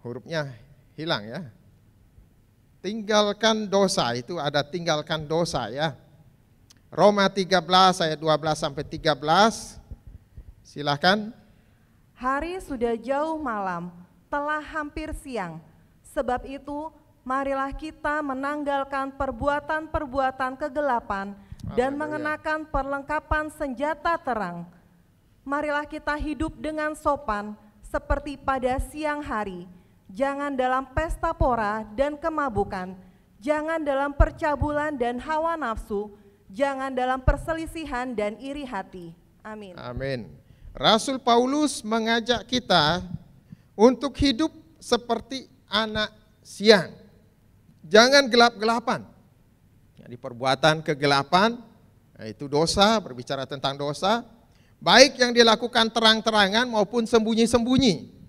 Hurufnya hilang ya. Tinggalkan dosa, itu ada tinggalkan dosa ya. Roma 13 ayat 12 sampai 13. Silakan. Hari sudah jauh malam, telah hampir siang. Sebab itu, marilah kita menanggalkan perbuatan-perbuatan kegelapan dan mengenakan perlengkapan senjata terang. Marilah kita hidup dengan sopan seperti pada siang hari. Jangan dalam pesta pora dan kemabukan. Jangan dalam percabulan dan hawa nafsu. Jangan dalam perselisihan dan iri hati. Amin. Amin. Rasul Paulus mengajak kita untuk hidup seperti anak siang. Jangan gelap-gelapan. Jadi perbuatan kegelapan, itu dosa, berbicara tentang dosa, baik yang dilakukan terang-terangan maupun sembunyi-sembunyi.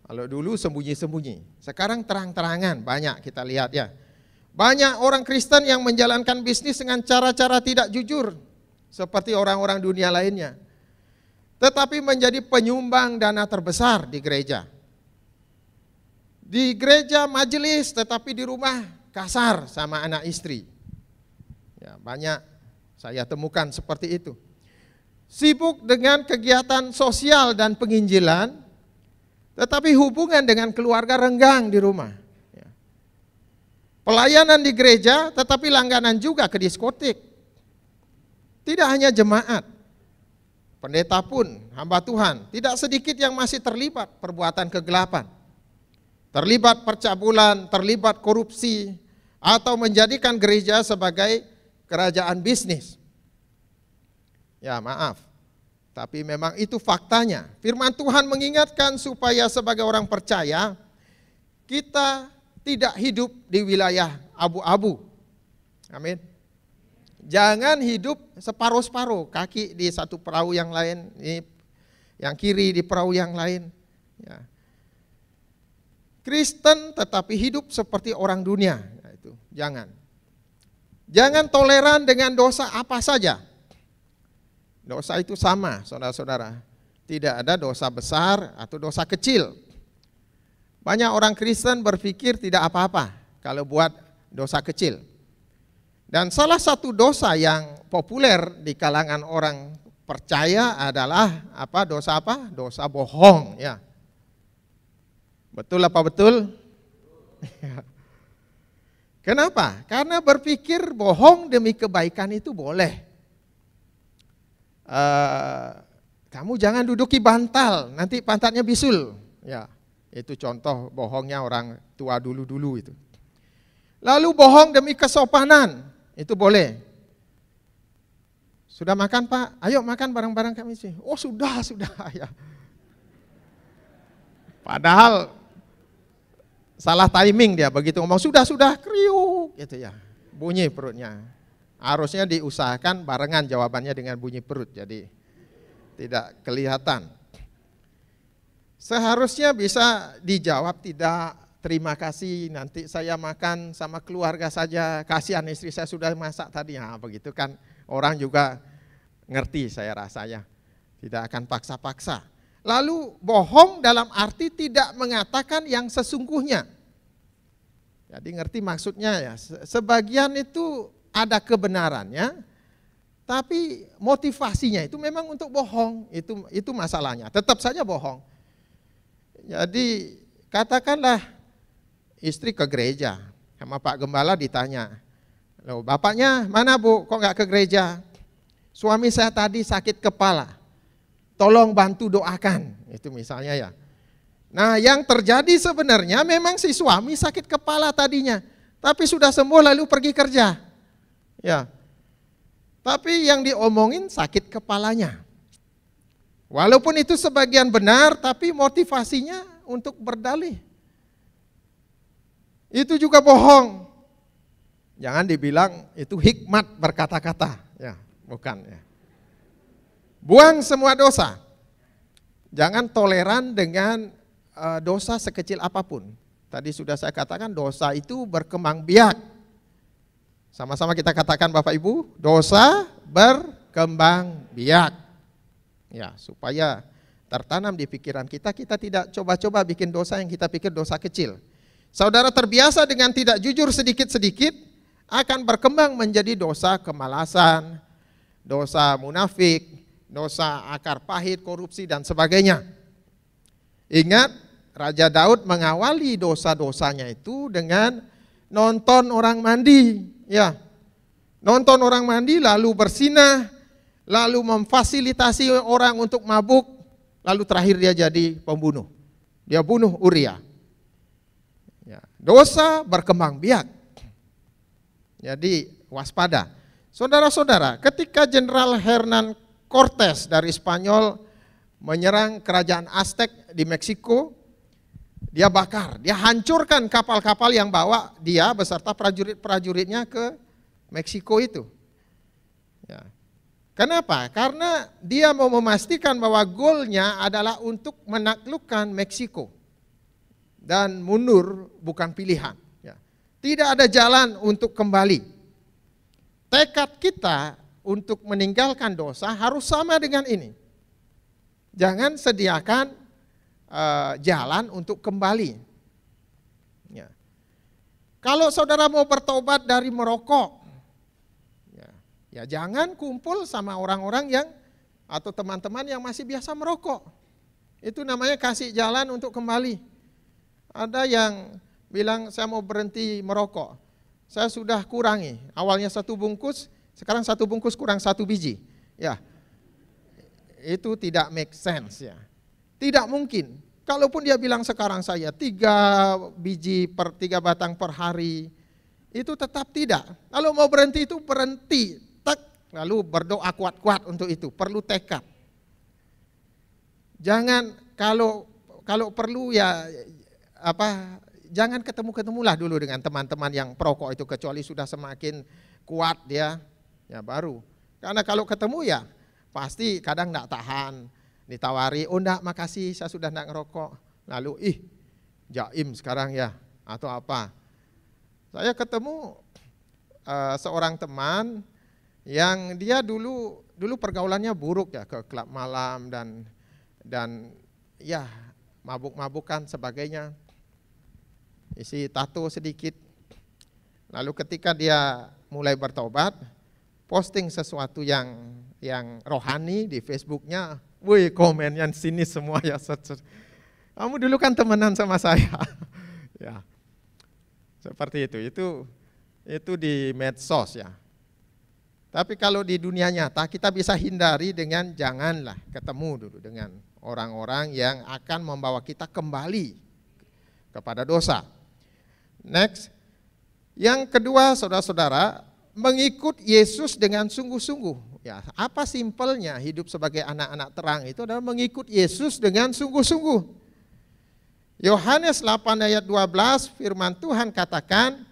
Kalau dulu sembunyi-sembunyi, sekarang terang-terangan, banyak kita lihat ya. Banyak orang Kristen yang menjalankan bisnis dengan cara-cara tidak jujur, seperti orang-orang dunia lainnya. Tetapi menjadi penyumbang dana terbesar di gereja. Di gereja majelis, tetapi di rumah kasar sama anak istri. Ya, banyak saya temukan seperti itu. Sibuk dengan kegiatan sosial dan penginjilan, tetapi hubungan dengan keluarga renggang di rumah. Ya. Pelayanan di gereja, tetapi langganan juga ke diskotik. Tidak hanya jemaat, pendeta pun, hamba Tuhan, tidak sedikit yang masih terlibat perbuatan kegelapan. Terlibat percabulan, terlibat korupsi, atau menjadikan gereja sebagai kerajaan bisnis. Ya maaf, tapi memang itu faktanya. Firman Tuhan mengingatkan supaya sebagai orang percaya, kita tidak hidup di wilayah abu-abu. Amin. Jangan hidup separuh-separuh, kaki di satu perahu yang lain, yang kiri di perahu yang lain. Ya. Kristen tetapi hidup seperti orang dunia. Nah, itu jangan. Jangan toleran dengan dosa apa saja. Dosa itu sama, saudara-saudara. Tidak ada dosa besar atau dosa kecil. Banyak orang Kristen berpikir tidak apa-apa kalau buat dosa kecil. Dan salah satu dosa yang populer di kalangan orang percaya adalah apa? Dosa apa? Dosa bohong, ya. Betul apa betul? Kenapa? Karena berpikir bohong demi kebaikan itu boleh. Kamu jangan duduki bantal, nanti pantatnya bisul. Ya, itu contoh bohongnya orang tua dulu-dulu itu. Lalu bohong demi kesopanan, itu boleh. Sudah makan Pak? Ayo makan bareng-bareng kami sih. Oh sudah ya. Padahal salah timing dia, begitu ngomong sudah kriuk gitu ya. Bunyi perutnya. Harusnya diusahakan barengan jawabannya dengan bunyi perut, jadi tidak kelihatan. Seharusnya bisa dijawab tidak, terima kasih, nanti saya makan sama keluarga saja, kasihan istri saya sudah masak tadi. Nah, begitu kan orang juga ngerti saya rasanya, tidak akan paksa-paksa. Lalu bohong dalam arti tidak mengatakan yang sesungguhnya. Jadi ngerti maksudnya ya, sebagian itu ada kebenarannya, tapi motivasinya itu memang untuk bohong, itu masalahnya, tetap saja bohong. Jadi katakanlah istri ke gereja, sama Pak Gembala ditanya, loh bapaknya mana Bu, kok nggak ke gereja? Suami saya tadi sakit kepala, tolong bantu doakan, itu misalnya ya. Nah yang terjadi sebenarnya memang si suami sakit kepala tadinya, tapi sudah sembuh lalu pergi kerja. Ya, tapi yang diomongin sakit kepalanya. Walaupun itu sebagian benar, tapi motivasinya untuk berdalih. Itu juga bohong. Jangan dibilang itu hikmat berkata-kata, ya, bukan ya. Buang semua dosa. Jangan toleran dengan dosa sekecil apapun. Tadi sudah saya katakan dosa itu berkembang biak. Sama-sama kita katakan Bapak Ibu, dosa berkembang biak. Ya, supaya tertanam di pikiran kita, kita tidak coba-coba bikin dosa yang kita pikir dosa kecil. Saudara terbiasa dengan tidak jujur sedikit-sedikit, akan berkembang menjadi dosa kemalasan, dosa munafik, dosa akar pahit, korupsi dan sebagainya. Ingat, Raja Daud mengawali dosa-dosanya itu dengan nonton orang mandi. Ya, nonton orang mandi lalu bersinah, lalu memfasilitasi orang untuk mabuk, lalu terakhir dia jadi pembunuh. Dia bunuh Uria. Ya, dosa berkembang biak. Jadi waspada. Saudara-saudara, ketika Jenderal Hernan Cortes dari Spanyol menyerang kerajaan Aztec di Meksiko, dia bakar, dia hancurkan kapal-kapal yang bawa dia beserta prajurit-prajuritnya ke Meksiko itu. Ya. Kenapa? Karena dia mau memastikan bahwa goalnya adalah untuk menaklukkan Meksiko. Dan mundur bukan pilihan. Ya. Tidak ada jalan untuk kembali. Tekad kita untuk meninggalkan dosa harus sama dengan ini. Jangan sediakan jalan untuk kembali. Ya. Kalau saudara mau bertobat dari merokok, ya jangan kumpul sama orang-orang yang atau teman-teman yang masih biasa merokok. Itu namanya kasih jalan untuk kembali. Ada yang bilang saya mau berhenti merokok. Saya sudah kurangi. Awalnya 1 bungkus, sekarang 1 bungkus kurang 1 biji. Ya, itu tidak make sense ya. Tidak mungkin. Kalaupun dia bilang sekarang saya 3 biji per 3 batang per hari, itu tetap tidak. Kalau mau berhenti itu berhenti, lalu berdoa kuat-kuat untuk itu, perlu tekad. Jangan kalau perlu ya jangan ketemu-ketemulah dulu dengan teman-teman yang perokok itu, kecuali sudah semakin kuat dia, ya baru. Karena kalau ketemu ya pasti kadang enggak tahan. Ditawari, oh enggak makasih saya sudah enggak ngerokok. Lalu jaim sekarang ya atau apa. Saya ketemu seorang teman yang dia dulu pergaulannya buruk ya, ke klub malam dan ya mabuk-mabukan sebagainya. Isi tato sedikit. Lalu ketika dia mulai bertobat, posting sesuatu yang rohani di Facebooknya, wih komennya sinis semua ya. Kamu dulu kan temenan sama saya. Ya. Seperti itu di medsos ya. Tapi kalau di dunia nyata kita bisa hindari dengan janganlah ketemu dulu dengan orang-orang yang akan membawa kita kembali kepada dosa. Next. Yang kedua, saudara-saudara, mengikut Yesus dengan sungguh-sungguh. Ya, apa simpelnya hidup sebagai anak-anak terang itu adalah mengikut Yesus dengan sungguh-sungguh. Yohanes 8 ayat 12 firman Tuhan katakan,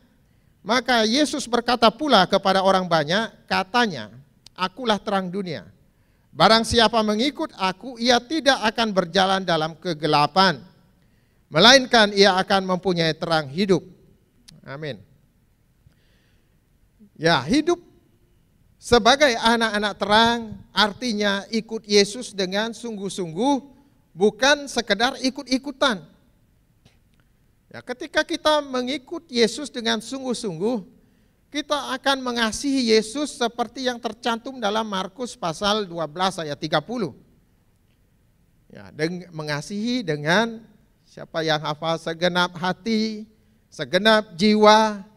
maka Yesus berkata pula kepada orang banyak, katanya, akulah terang dunia. Barang siapa mengikut aku, ia tidak akan berjalan dalam kegelapan, melainkan ia akan mempunyai terang hidup. Amin. Ya, hidup sebagai anak-anak terang artinya ikut Yesus dengan sungguh-sungguh, bukan sekedar ikut-ikutan. Ya, ketika kita mengikut Yesus dengan sungguh-sungguh, kita akan mengasihi Yesus seperti yang tercantum dalam Markus pasal 12 ayat 30. Ya, mengasihi dengan siapa yang hafal, segenap hati, segenap jiwa,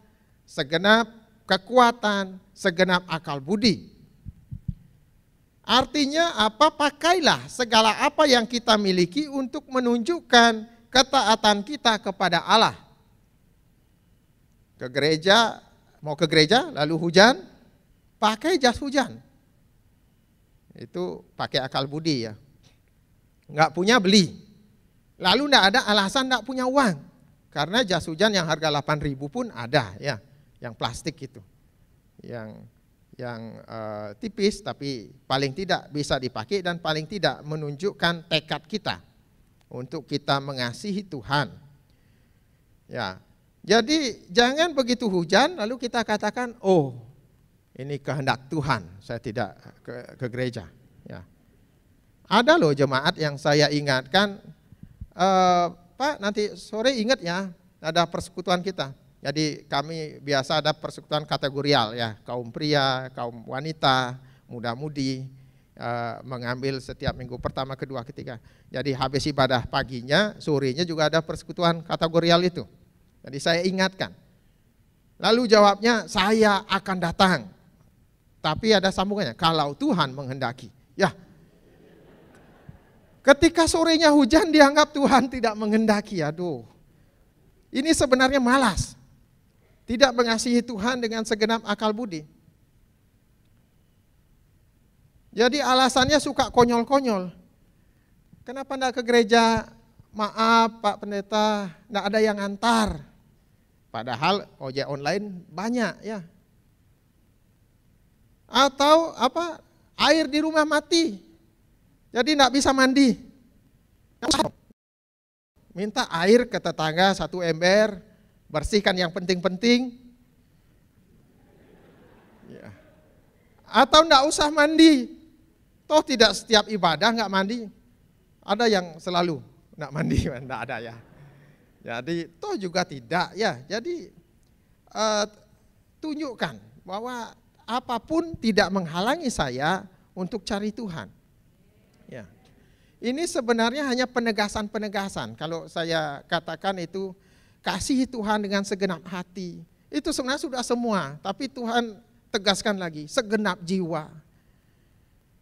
segenap kekuatan, segenap akal budi. Artinya apa? Pakailah segala apa yang kita miliki untuk menunjukkan ketaatan kita kepada Allah. Mau ke gereja lalu hujan, pakai jas hujan. Itu pakai akal budi ya. Enggak punya beli. Lalu enggak ada alasan enggak punya uang. Karena jas hujan yang harga 8.000 pun ada ya, yang plastik itu. Yang tipis tapi paling tidak bisa dipakai dan paling tidak menunjukkan tekad kita untuk kita mengasihi Tuhan. Ya. Jadi jangan begitu hujan lalu kita katakan, oh ini kehendak Tuhan, saya tidak ke gereja. Ya. Ada loh jemaat yang saya ingatkan, Pak nanti sore ingat ya ada persekutuan kita. Jadi kami biasa ada persekutuan kategorial ya, kaum pria, kaum wanita, muda-mudi, mengambil setiap minggu pertama, kedua, ketiga. Jadi habis ibadah paginya, sorenya juga ada persekutuan kategorial itu. Jadi saya ingatkan. Lalu jawabnya, saya akan datang. Tapi ada sambungannya, kalau Tuhan menghendaki. Ya. Ketika sorenya hujan dianggap Tuhan tidak menghendaki. Aduh. Ini sebenarnya malas. Tidak mengasihi Tuhan dengan segenap akal budi. Jadi alasannya suka konyol-konyol. Kenapa enggak ke gereja? Maaf Pak Pendeta, enggak ada yang antar. Padahal ojek online banyak ya. Atau apa? Air di rumah mati. Jadi enggak bisa mandi. Minta air ke tetangga 1 ember, bersihkan yang penting-penting. Ya. Atau enggak usah mandi. Toh tidak setiap ibadah enggak mandi. Ada yang selalu enggak mandi, enggak ada ya. Jadi toh juga tidak ya. Jadi tunjukkan bahwa apapun tidak menghalangi saya untuk cari Tuhan. Ya. Ini sebenarnya hanya penegasan-penegasan. Kalau saya katakan itu kasihi Tuhan dengan segenap hati, itu sebenarnya sudah semua. Tapi Tuhan tegaskan lagi, segenap jiwa,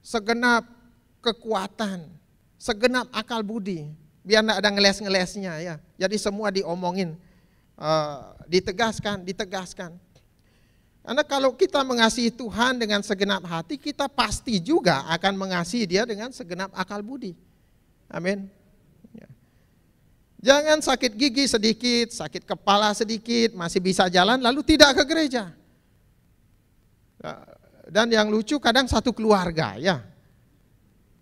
segenap kekuatan, segenap akal budi. Biar tidak ada ngeles-ngelesnya ya. Jadi semua diomongin, ditegaskan. Karena kalau kita mengasihi Tuhan dengan segenap hati, kita pasti juga akan mengasihi Dia dengan segenap akal budi. Amin. Ya. Jangan sakit gigi sedikit, sakit kepala sedikit, masih bisa jalan, lalu tidak ke gereja. Dan yang lucu kadang satu keluarga ya,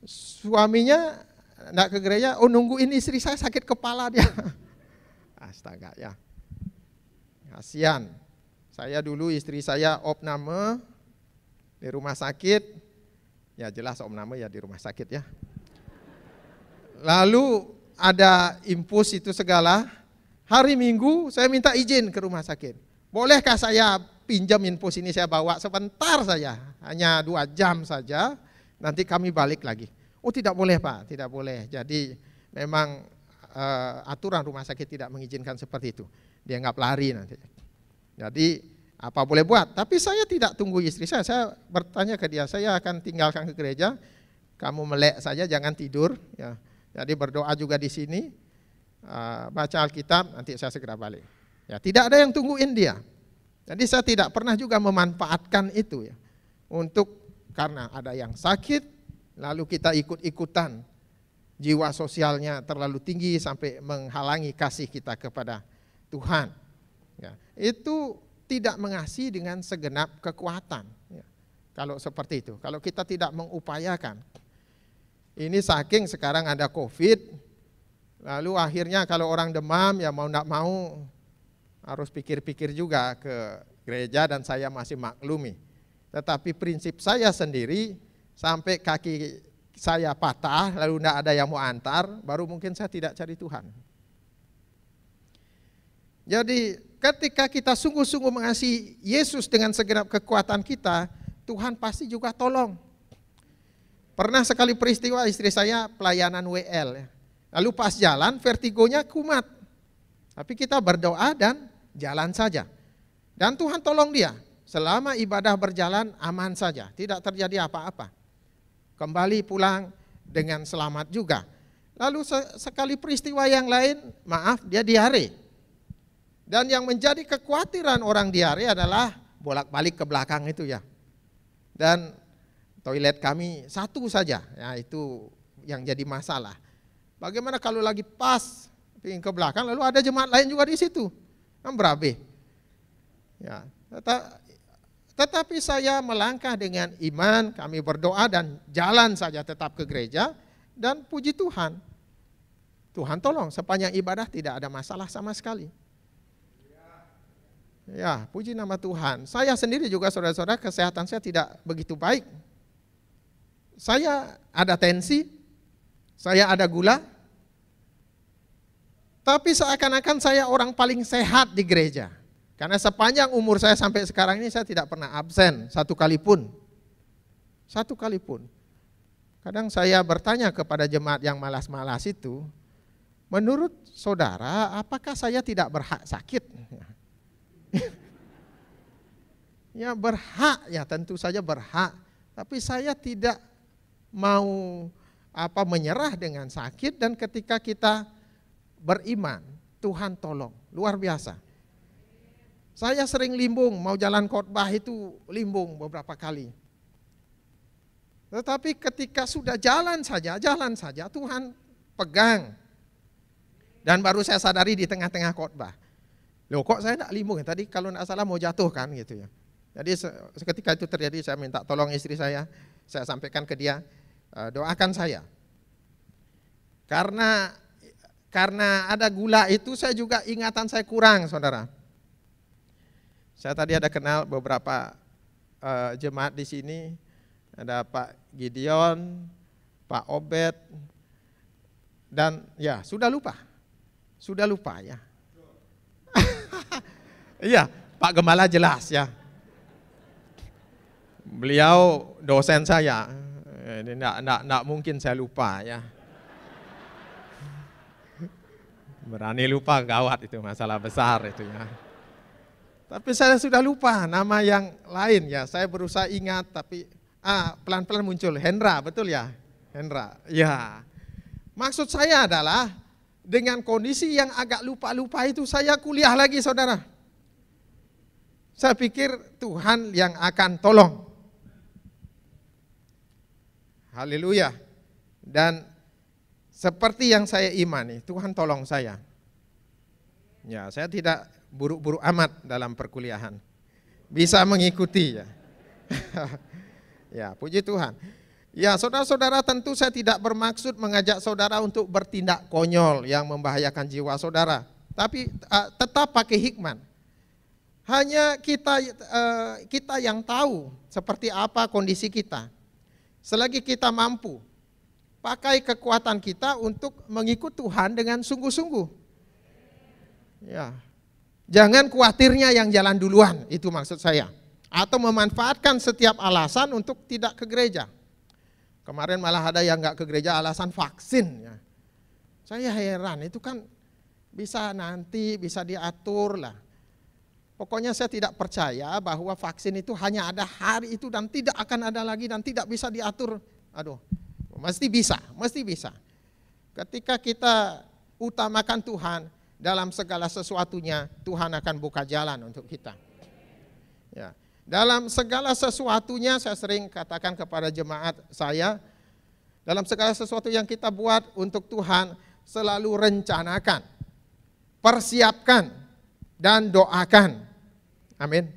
suaminya tidak ke gereja, nungguin istri saya sakit kepala dia. Astaga ya, kasihan. Saya dulu istri saya opname di rumah sakit, ya jelas opname ya di rumah sakit ya. Lalu ada infus itu segala, hari Minggu saya minta izin ke rumah sakit. Bolehkah saya pinjam infus ini, saya bawa sebentar saja, hanya 2 jam saja, nanti kami balik lagi. Oh tidak boleh Pak, tidak boleh. Jadi memang aturan rumah sakit tidak mengizinkan seperti itu, dianggap lari nanti. Jadi apa boleh buat, tapi saya tidak tunggu istri saya bertanya ke dia, saya akan tinggalkan ke gereja, kamu melek saja jangan tidur ya. Jadi berdoa juga di sini, baca Alkitab, nanti saya segera balik. Ya, tidak ada yang tungguin dia. Jadi saya tidak pernah juga memanfaatkan itu ya, untuk karena ada yang sakit, lalu kita ikut-ikutan, jiwa sosialnya terlalu tinggi sampai menghalangi kasih kita kepada Tuhan. Ya, itu tidak mengasihi dengan segenap kekuatan. Ya, kalau seperti itu, kalau kita tidak mengupayakan. Ini saking sekarang ada COVID, lalu akhirnya kalau orang demam ya mau tidak mau harus pikir-pikir juga ke gereja dan saya masih maklumi. Tetapi prinsip saya sendiri sampai kaki saya patah lalu tidak ada yang mau antar, baru mungkin saya tidak cari Tuhan. Jadi ketika kita sungguh-sungguh mengasihi Yesus dengan segenap kekuatan kita, Tuhan pasti juga tolong. Pernah sekali peristiwa istri saya pelayanan WL, lalu pas jalan vertigonya kumat. Tapi kita berdoa dan jalan saja. Dan Tuhan tolong dia, selama ibadah berjalan aman saja, tidak terjadi apa-apa. Kembali pulang dengan selamat juga. Lalu sekali peristiwa yang lain, maaf dia diare. Dan yang menjadi kekhawatiran orang diare adalah bolak-balik ke belakang itu ya. Dan toilet kami satu saja, ya itu yang jadi masalah. Bagaimana kalau lagi pas ingin ke belakang, lalu ada jemaat lain juga di situ, kan berabe. Ya, tetapi saya melangkah dengan iman, kami berdoa dan jalan saja tetap ke gereja dan puji Tuhan. Tuhan tolong sepanjang ibadah tidak ada masalah sama sekali. Ya, puji nama Tuhan. Saya sendiri juga saudara-saudara kesehatan saya tidak begitu baik. Saya ada tensi, saya ada gula, tapi seakan-akan saya orang paling sehat di gereja. Karena sepanjang umur saya sampai sekarang ini saya tidak pernah absen satu kali pun. Kadang saya bertanya kepada jemaat yang malas-malas itu, menurut saudara apakah saya tidak berhak sakit? Ya berhak, ya tentu saja berhak. Tapi saya tidak mau menyerah dengan sakit, dan ketika kita beriman, Tuhan tolong, luar biasa. Saya sering limbung, mau jalan khotbah itu limbung beberapa kali. Tetapi ketika sudah jalan saja Tuhan pegang. Dan baru saya sadari di tengah-tengah khotbah, loh kok saya tidak limbung, tadi kalau tidak salah mau jatuh kan gitu ya. Jadi ketika itu terjadi saya minta tolong istri saya sampaikan ke dia, doakan saya. Karena ada gula itu saya juga ingatan saya kurang, saudara. Saya tadi ada kenal beberapa jemaat di sini, ada Pak Gideon, Pak Obed, dan ya sudah lupa ya. Iya, Pak Gembala jelas ya. Beliau dosen saya. Ini enggak mungkin saya lupa ya. Berani lupa gawat itu, masalah besar itu ya. Tapi saya sudah lupa nama yang lain ya. Saya berusaha ingat tapi pelan-pelan muncul. Hendra, betul ya? Hendra. Ya. Maksud saya adalah dengan kondisi yang agak lupa-lupa itu saya kuliah lagi, saudara. Saya pikir Tuhan yang akan tolong. Haleluya. Dan seperti yang saya imani, Tuhan tolong saya. Ya, saya tidak buruk-buruk amat dalam perkuliahan. Bisa mengikuti ya. Ya, puji Tuhan. Ya, saudara-saudara, tentu saya tidak bermaksud mengajak saudara untuk bertindak konyol yang membahayakan jiwa saudara. Tapi tetap pakai hikmat. Hanya kita yang tahu seperti apa kondisi kita. Selagi kita mampu, pakai kekuatan kita untuk mengikut Tuhan dengan sungguh-sungguh. Ya. Jangan khawatirnya yang jalan duluan, itu maksud saya. Atau memanfaatkan setiap alasan untuk tidak ke gereja. Kemarin malah ada yang nggak ke gereja alasan vaksin. Ya. Saya heran, itu kan bisa nanti, bisa diatur lah. Pokoknya saya tidak percaya bahwa vaksin itu hanya ada hari itu dan tidak akan ada lagi dan tidak bisa diatur. Aduh, mesti bisa. Ketika kita utamakan Tuhan dalam segala sesuatunya, Tuhan akan buka jalan untuk kita. Ya. Dalam segala sesuatunya, saya sering katakan kepada jemaat saya, dalam segala sesuatu yang kita buat untuk Tuhan, selalu rencanakan, persiapkan, dan doakan. Amin.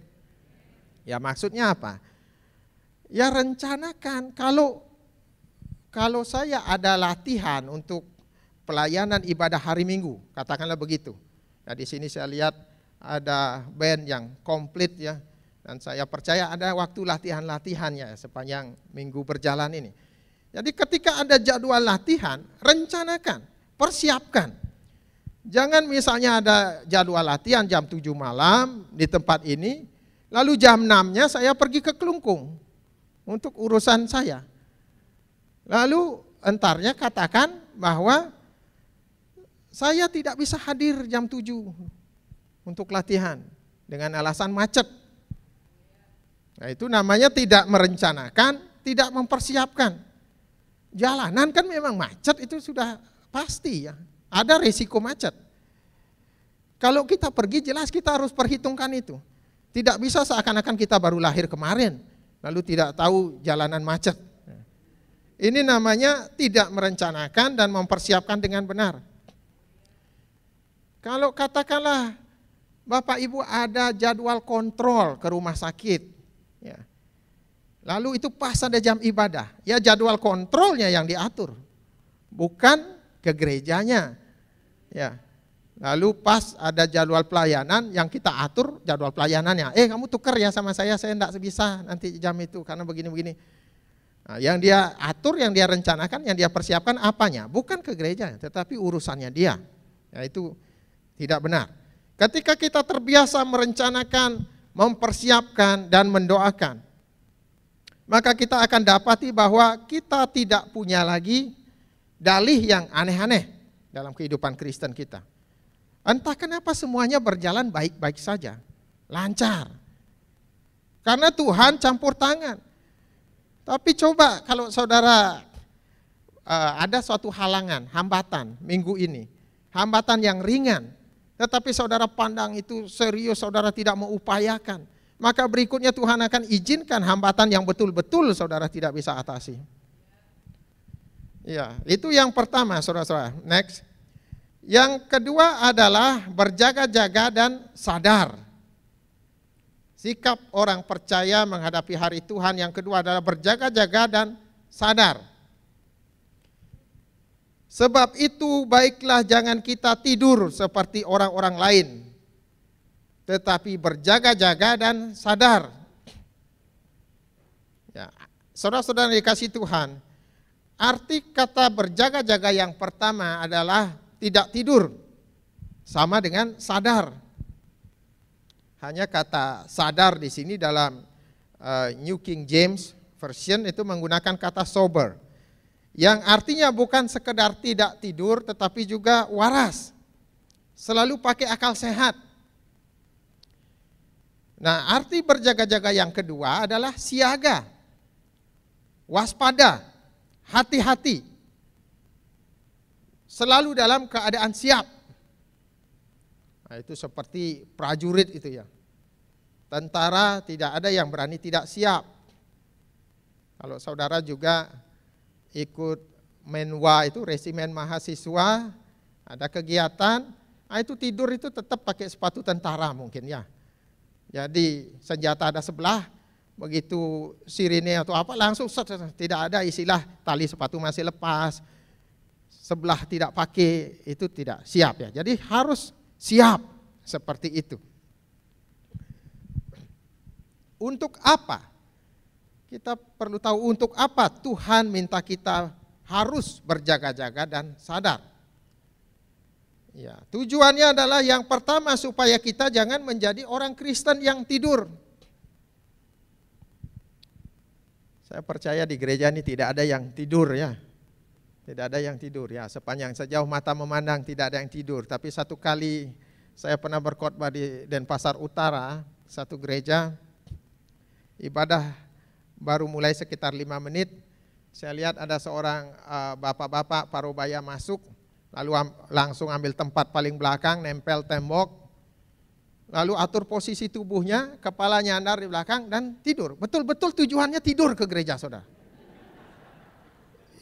Ya, maksudnya apa? Ya, rencanakan. Kalau saya ada latihan untuk pelayanan ibadah hari Minggu, katakanlah begitu. Nah, di sini saya lihat ada band yang komplit ya. Dan saya percaya ada waktu latihan-latihannya sepanjang minggu berjalan ini. Jadi ketika ada jadwal latihan, rencanakan, persiapkan. Jangan misalnya ada jadwal latihan jam 7 malam di tempat ini, lalu jam 6-nya saya pergi ke Kelungkung untuk urusan saya. Lalu entarnya katakan bahwa saya tidak bisa hadir jam 7 untuk latihan dengan alasan macet. Nah, itu namanya tidak merencanakan, tidak mempersiapkan. Jalanan kan memang macet, itu sudah pasti ya. Ada risiko macet. Kalau kita pergi jelas kita harus perhitungkan itu. Tidak bisa seakan-akan kita baru lahir kemarin, lalu tidak tahu jalanan macet. Ini namanya tidak merencanakan dan mempersiapkan dengan benar. Kalau katakanlah Bapak Ibu ada jadwal kontrol ke rumah sakit, ya. Lalu itu pas ada jam ibadah, ya jadwal kontrolnya yang diatur, bukan ke gerejanya. Ya. Lalu pas ada jadwal pelayanan yang kita atur jadwal pelayanannya. Kamu tukar ya sama saya enggak bisa nanti jam itu karena begini-begini. Nah, yang dia atur, yang dia rencanakan, yang dia persiapkan apanya? Bukan ke gereja, tetapi urusannya dia. Ya, itu tidak benar. Ketika kita terbiasa merencanakan, mempersiapkan dan mendoakan, maka kita akan dapati bahwa kita tidak punya lagi dalih yang aneh-aneh dalam kehidupan Kristen kita. Entah kenapa semuanya berjalan baik-baik saja, lancar. Karena Tuhan campur tangan. Tapi coba kalau saudara ada suatu halangan, hambatan minggu ini, hambatan yang ringan, tetapi saudara pandang itu serius, saudara tidak mengupayakan, maka berikutnya Tuhan akan izinkan hambatan yang betul-betul saudara tidak bisa atasi. Ya, itu yang pertama, saudara-saudara. Next. Yang kedua adalah berjaga-jaga dan sadar. Sikap orang percaya menghadapi hari Tuhan yang kedua adalah berjaga-jaga dan sadar. Sebab itu baiklah jangan kita tidur seperti orang-orang lain, tetapi berjaga-jaga dan sadar. Ya, saudara-saudara dikasih Tuhan, arti kata berjaga-jaga yang pertama adalah tidak tidur, sama dengan sadar. Hanya kata sadar di sini dalam New King James Version itu menggunakan kata sober, yang artinya bukan sekedar tidak tidur tetapi juga waras, selalu pakai akal sehat. Nah, arti berjaga-jaga yang kedua adalah siaga, waspada, hati-hati, selalu dalam keadaan siap. Nah, itu seperti prajurit itu ya. Tentara tidak ada yang berani tidak siap. Kalau saudara juga ikut menwa itu resimen mahasiswa, ada kegiatan, nah itu tidur itu tetap pakai sepatu tentara mungkin ya. Jadi senjata ada sebelah, begitu sirine atau apa langsung tidak ada istilah tali sepatu masih lepas, sebelah tidak pakai, itu tidak siap ya. Jadi harus siap seperti itu. Untuk apa? Kita perlu tahu untuk apa Tuhan minta kita harus berjaga-jaga dan sadar. Ya, tujuannya adalah yang pertama supaya kita jangan menjadi orang Kristen yang tidur. Saya percaya di gereja ini tidak ada yang tidur ya. Tidak ada yang tidur ya, sepanjang sejauh mata memandang tidak ada yang tidur. Tapi satu kali saya pernah berkhotbah di Denpasar Utara, satu gereja, ibadah baru mulai sekitar 5 menit, saya lihat ada seorang bapak-bapak parubaya masuk, lalu langsung ambil tempat paling belakang, nempel tembok, lalu atur posisi tubuhnya, kepala nyandar di belakang dan tidur. Betul-betul tujuannya tidur ke gereja, saudara.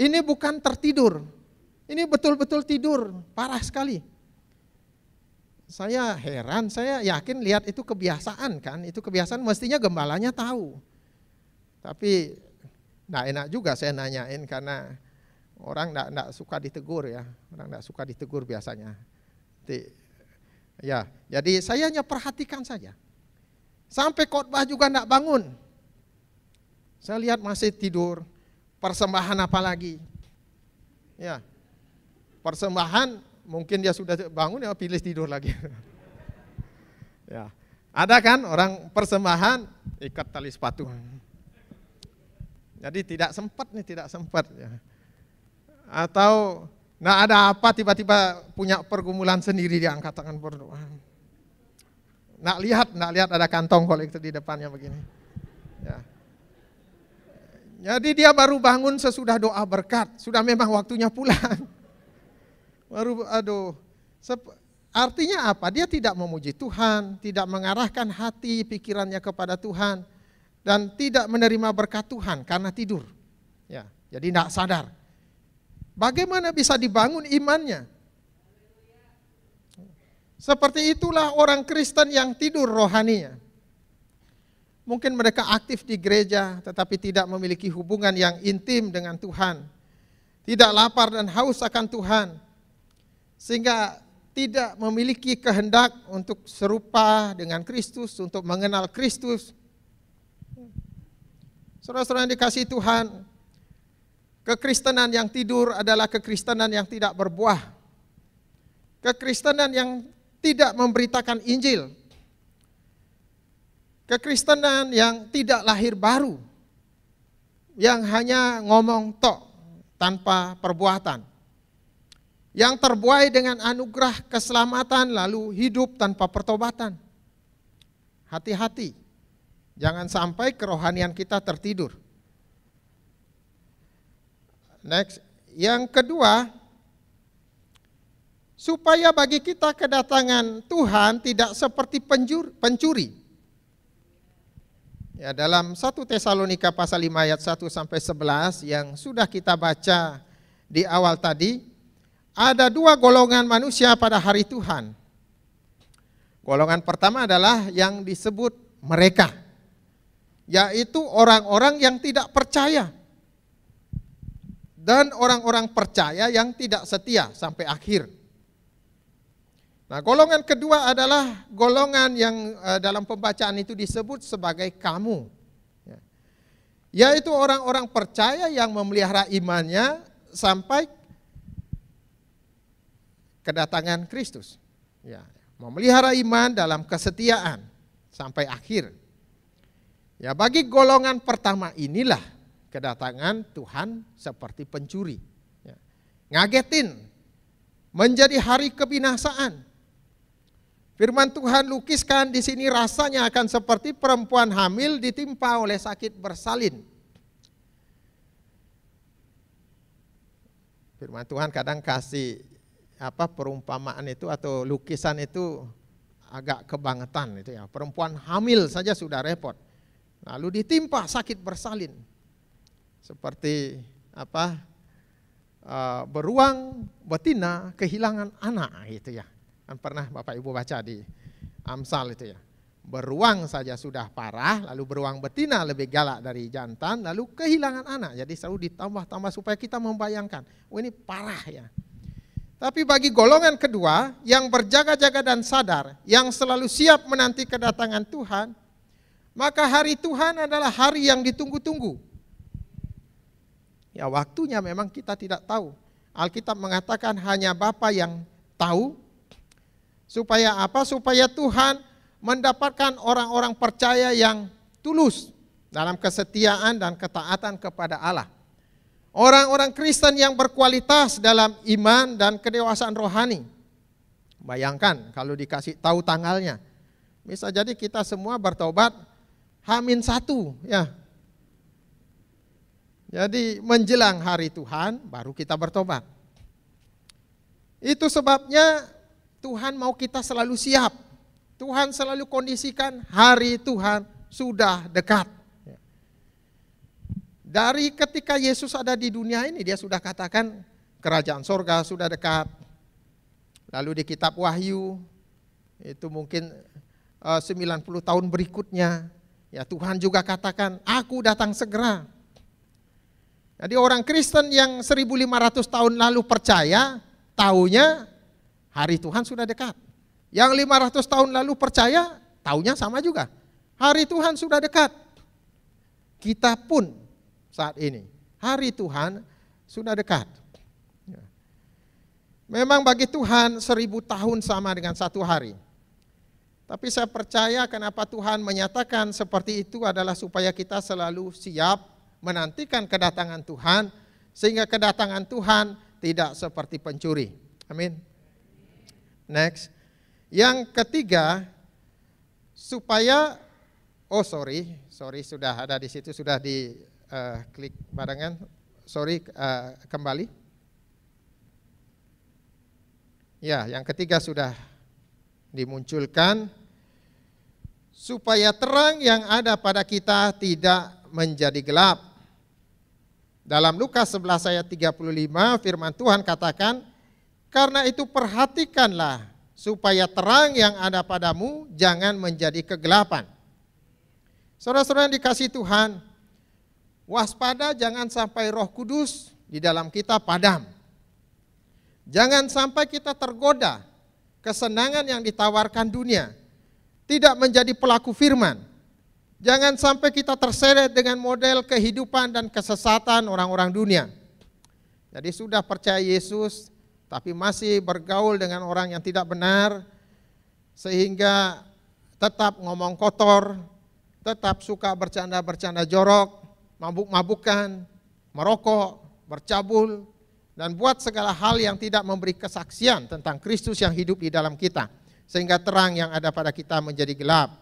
Ini bukan tertidur, ini betul-betul tidur, parah sekali. Saya heran, saya yakin lihat itu kebiasaan kan, itu kebiasaan mestinya gembalanya tahu. Tapi enggak enak juga saya nanyain karena orang enggak suka ditegur ya, orang enggak suka ditegur biasanya. Ya, jadi saya hanya perhatikan saja. Sampai khotbah juga enggak bangun. Saya lihat masih tidur, persembahan apa lagi? Ya, persembahan mungkin dia sudah bangun ya pilih tidur lagi. Ya, ada kan orang persembahan ikat tali sepatu. Jadi tidak sempat ya. Atau nah ada apa tiba-tiba punya pergumulan sendiri diangkat tangan berdoa. Nak lihat ada kantong kolektor di depannya begini. Ya. Jadi dia baru bangun sesudah doa berkat, sudah memang waktunya pulang. Baru artinya apa? Dia tidak memuji Tuhan, tidak mengarahkan hati pikirannya kepada Tuhan, dan tidak menerima berkat Tuhan karena tidur. Ya, jadi tidak sadar. Bagaimana bisa dibangun imannya? Seperti itulah orang Kristen yang tidur rohaninya. Mungkin mereka aktif di gereja tetapi tidak memiliki hubungan yang intim dengan Tuhan. Tidak lapar dan haus akan Tuhan. Sehingga tidak memiliki kehendak untuk serupa dengan Kristus, untuk mengenal Kristus. Saudara-saudara yang dikasihi Tuhan, kekristenan yang tidur adalah kekristenan yang tidak berbuah. Kekristenan yang tidak memberitakan Injil. Kekristenan yang tidak lahir baru. Yang hanya ngomong tok tanpa perbuatan. Yang terbuai dengan anugerah keselamatan lalu hidup tanpa pertobatan. Hati-hati. Jangan sampai kerohanian kita tertidur. Next, yang kedua, supaya bagi kita kedatangan Tuhan tidak seperti pencuri. Ya, dalam 1 Tesalonika pasal 5 ayat 1 sampai 11 yang sudah kita baca di awal tadi, ada 2 golongan manusia pada hari Tuhan. Golongan pertama adalah yang disebut mereka, yaitu orang-orang yang tidak percaya dan orang-orang percaya yang tidak setia sampai akhir. Nah, golongan kedua adalah golongan yang dalam pembacaan itu disebut sebagai kamu, yaitu orang-orang percaya yang memelihara imannya sampai kedatangan Kristus. Ya, memelihara iman dalam kesetiaan sampai akhir. Ya, bagi golongan pertama inilah kedatangan Tuhan seperti pencuri. Ya. Ngagetin, menjadi hari kebinasaan. Firman Tuhan lukiskan di sini rasanya akan seperti perempuan hamil ditimpa oleh sakit bersalin. Firman Tuhan kadang kasih perumpamaan itu atau lukisan itu agak kebangetan itu ya. Perempuan hamil saja sudah repot. Lalu ditimpa sakit bersalin. Seperti beruang betina kehilangan anak gitu ya. Kan pernah Bapak Ibu baca di Amsal itu ya. Beruang saja sudah parah, lalu beruang betina lebih galak dari jantan, lalu kehilangan anak. Jadi selalu ditambah-tambah supaya kita membayangkan, oh ini parah ya. Tapi bagi golongan kedua yang berjaga-jaga dan sadar, yang selalu siap menanti kedatangan Tuhan, maka hari Tuhan adalah hari yang ditunggu-tunggu. Ya, waktunya memang kita tidak tahu. Alkitab mengatakan hanya Bapa yang tahu. Supaya apa? Supaya Tuhan mendapatkan orang-orang percaya yang tulus dalam kesetiaan dan ketaatan kepada Allah. Orang-orang Kristen yang berkualitas dalam iman dan kedewasaan rohani. Bayangkan kalau dikasih tahu tanggalnya. Bisa jadi kita semua bertobat H-1 ya. Jadi menjelang hari Tuhan baru kita bertobat. Itu sebabnya Tuhan mau kita selalu siap. Tuhan selalu kondisikan hari Tuhan sudah dekat. Dari ketika Yesus ada di dunia ini dia sudah katakan kerajaan sorga sudah dekat. Lalu di kitab Wahyu itu mungkin 90 tahun berikutnya ya Tuhan juga katakan aku datang segera. Jadi orang Kristen yang 1500 tahun lalu percaya, taunya hari Tuhan sudah dekat. Yang 500 tahun lalu percaya, taunya sama juga. Hari Tuhan sudah dekat. Kita pun saat ini, hari Tuhan sudah dekat. Memang bagi Tuhan 1000 tahun sama dengan satu hari. Tapi saya percaya kenapa Tuhan menyatakan seperti itu adalah supaya kita selalu siap menantikan kedatangan Tuhan, sehingga kedatangan Tuhan tidak seperti pencuri. Amin. Next. Yang ketiga, supaya, sudah ada di situ, sudah di klik barengan. Kembali. Ya, yang ketiga sudah dimunculkan, supaya terang yang ada pada kita tidak menjadi gelap. Dalam Lukas 11 ayat 35 firman Tuhan katakan, karena itu perhatikanlah supaya terang yang ada padamu jangan menjadi kegelapan. Saudara-saudara yang dikasihi Tuhan, waspada jangan sampai Roh Kudus di dalam kita padam. Jangan sampai kita tergoda kesenangan yang ditawarkan dunia, tidak menjadi pelaku firman. Jangan sampai kita terseret dengan model kehidupan dan kesesatan orang-orang dunia. Jadi sudah percaya Yesus, tapi masih bergaul dengan orang yang tidak benar, sehingga tetap ngomong kotor, tetap suka bercanda-bercanda jorok, mabuk-mabukan, merokok, bercabul, dan buat segala hal yang tidak memberi kesaksian tentang Kristus yang hidup di dalam kita, sehingga terang yang ada pada kita menjadi gelap.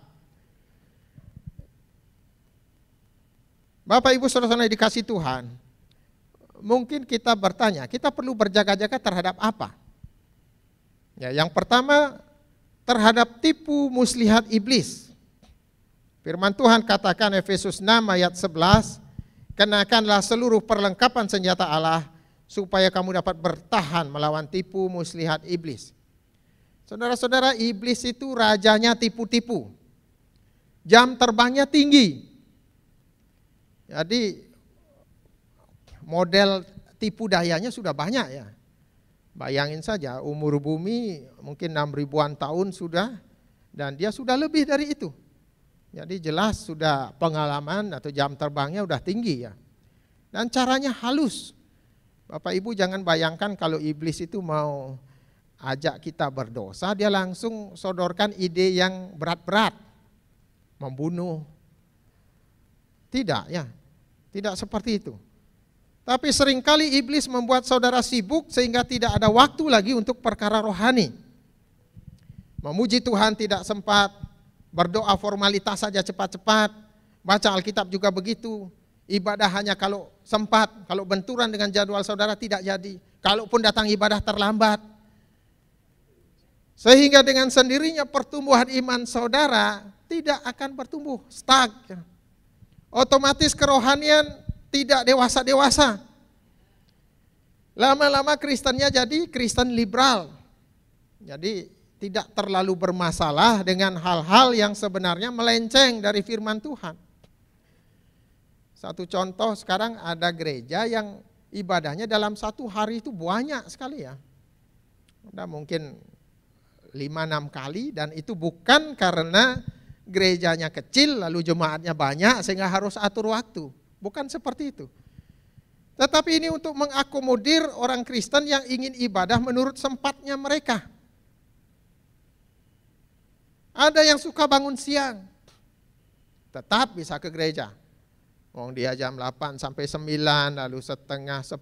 Bapak Ibu saudara-saudara dikasih Tuhan, mungkin kita bertanya, kita perlu berjaga-jaga terhadap apa? Ya, yang pertama terhadap tipu muslihat iblis. Firman Tuhan katakan Efesus 6 ayat 11, kenakanlah seluruh perlengkapan senjata Allah supaya kamu dapat bertahan melawan tipu muslihat iblis. Saudara-saudara, iblis itu rajanya tipu-tipu. Jam terbangnya tinggi. Jadi model tipu dayanya sudah banyak ya. Bayangin saja umur bumi mungkin 6.000-an tahun sudah, dan dia sudah lebih dari itu. Jadi jelas sudah pengalaman atau jam terbangnya udah tinggi ya. Dan caranya halus. Bapak Ibu jangan bayangkan kalau iblis itu mau ajak kita berdosa, dia langsung sodorkan ide yang berat-berat. membunuh. Tidak ya, tidak seperti itu. Tapi seringkali iblis membuat saudara sibuk sehingga tidak ada waktu lagi untuk perkara rohani. Memuji Tuhan tidak sempat, berdoa formalitas saja cepat-cepat, baca Alkitab juga begitu. Ibadah hanya kalau sempat, kalau benturan dengan jadwal saudara tidak jadi. Kalaupun datang ibadah terlambat. Sehingga dengan sendirinya pertumbuhan iman saudara tidak akan bertumbuh, stuck. Otomatis kerohanian tidak dewasa-dewasa. Lama-lama Kristennya jadi Kristen liberal. Jadi tidak terlalu bermasalah dengan hal-hal yang sebenarnya melenceng dari firman Tuhan. Satu contoh, sekarang ada gereja yang ibadahnya dalam satu hari itu banyak sekali ya. Ada mungkin 5-6 kali, dan itu bukan karena gerejanya kecil lalu jemaatnya banyak sehingga harus atur waktu. Bukan seperti itu. Tetapi ini untuk mengakomodir orang Kristen yang ingin ibadah menurut sempatnya mereka. Ada yang suka bangun siang, tetap bisa ke gereja. Dia jam 8 sampai 9, lalu setengah 10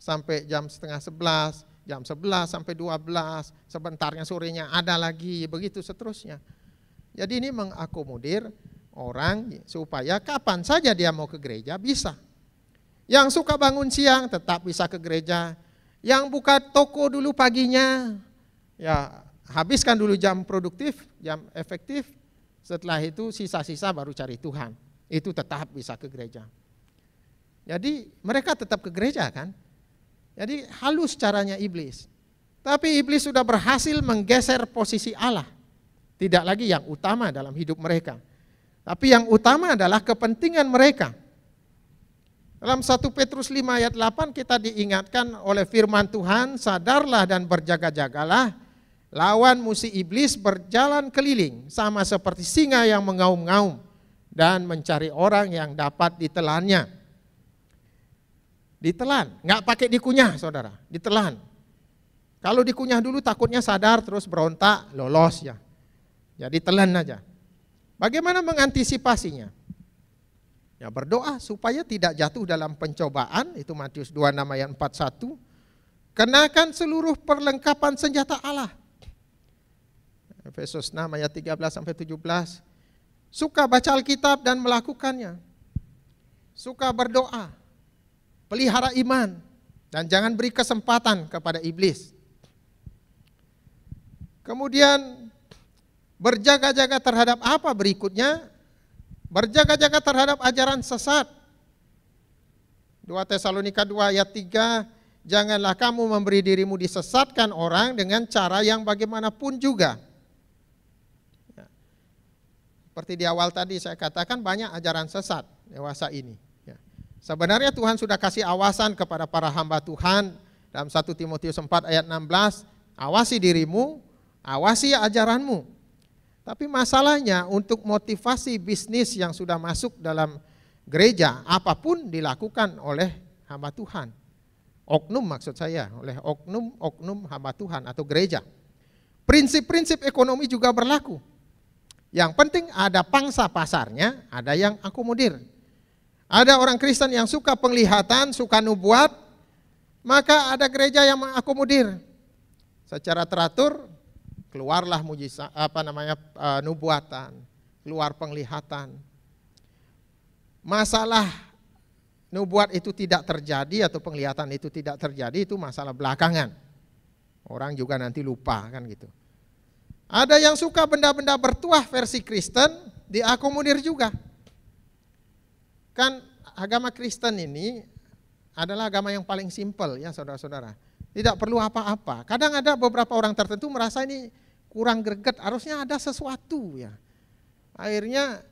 sampai jam setengah 11, jam 11 sampai 12, sebentarnya sorenya ada lagi, begitu seterusnya. Jadi ini mengakomodir orang supaya kapan saja dia mau ke gereja bisa. Yang suka bangun siang tetap bisa ke gereja. Yang buka toko dulu paginya, ya habiskan dulu jam produktif, jam efektif. Setelah itu sisa-sisa baru cari Tuhan. Itu tetap bisa ke gereja. Jadi mereka tetap ke gereja kan. Jadi halus caranya iblis. Tapi iblis sudah berhasil menggeser posisi Allah. Tidak lagi yang utama dalam hidup mereka. Tapi yang utama adalah kepentingan mereka. Dalam 1 Petrus 5 ayat 8 kita diingatkan oleh firman Tuhan, sadarlah dan berjaga-jagalah, lawan musuh iblis berjalan keliling sama seperti singa yang mengaum-ngaum dan mencari orang yang dapat ditelannya. Ditelan, nggak pakai dikunyah saudara, ditelan. Kalau dikunyah dulu takutnya sadar terus berontak, lolos ya. Jadi telan aja. Bagaimana mengantisipasinya? Ya berdoa supaya tidak jatuh dalam pencobaan, itu Matius 26 ayat 41. Kenakan seluruh perlengkapan senjata Allah. Efesus 6 ayat 13 sampai 17. Suka baca Alkitab dan melakukannya. Suka berdoa. Pelihara iman dan jangan beri kesempatan kepada iblis. Kemudian berjaga-jaga terhadap apa berikutnya? Berjaga-jaga terhadap ajaran sesat. 2 Tesalonika 2 ayat 3, janganlah kamu memberi dirimu disesatkan orang dengan cara yang bagaimanapun juga. Ya. Seperti di awal tadi saya katakan banyak ajaran sesat dewasa ini. Ya. Sebenarnya Tuhan sudah kasih awasan kepada para hamba Tuhan dalam 1 Timotius 4 ayat 16, awasi dirimu, awasi ajaranmu. Tapi masalahnya untuk motivasi bisnis yang sudah masuk dalam gereja, apapun dilakukan oleh hamba Tuhan. Oknum maksud saya, oleh oknum hamba Tuhan atau gereja. Prinsip-prinsip ekonomi juga berlaku. Yang penting ada pangsa pasarnya, ada yang akomodir. Ada orang Kristen yang suka penglihatan, suka nubuat, maka ada gereja yang mengakomodir. Secara teratur keluarlah mujizat nubuatan, keluar penglihatan. Masalah nubuat itu tidak terjadi atau penglihatan itu tidak terjadi itu masalah belakangan. Orang juga nanti lupa kan gitu. Ada yang suka benda-benda bertuah versi Kristen diakomodir juga. Kan agama Kristen ini adalah agama yang paling simpel ya saudara-saudara. Tidak perlu apa-apa. Kadang ada beberapa orang tertentu merasa ini kurang greget, harusnya ada sesuatu ya. Akhirnya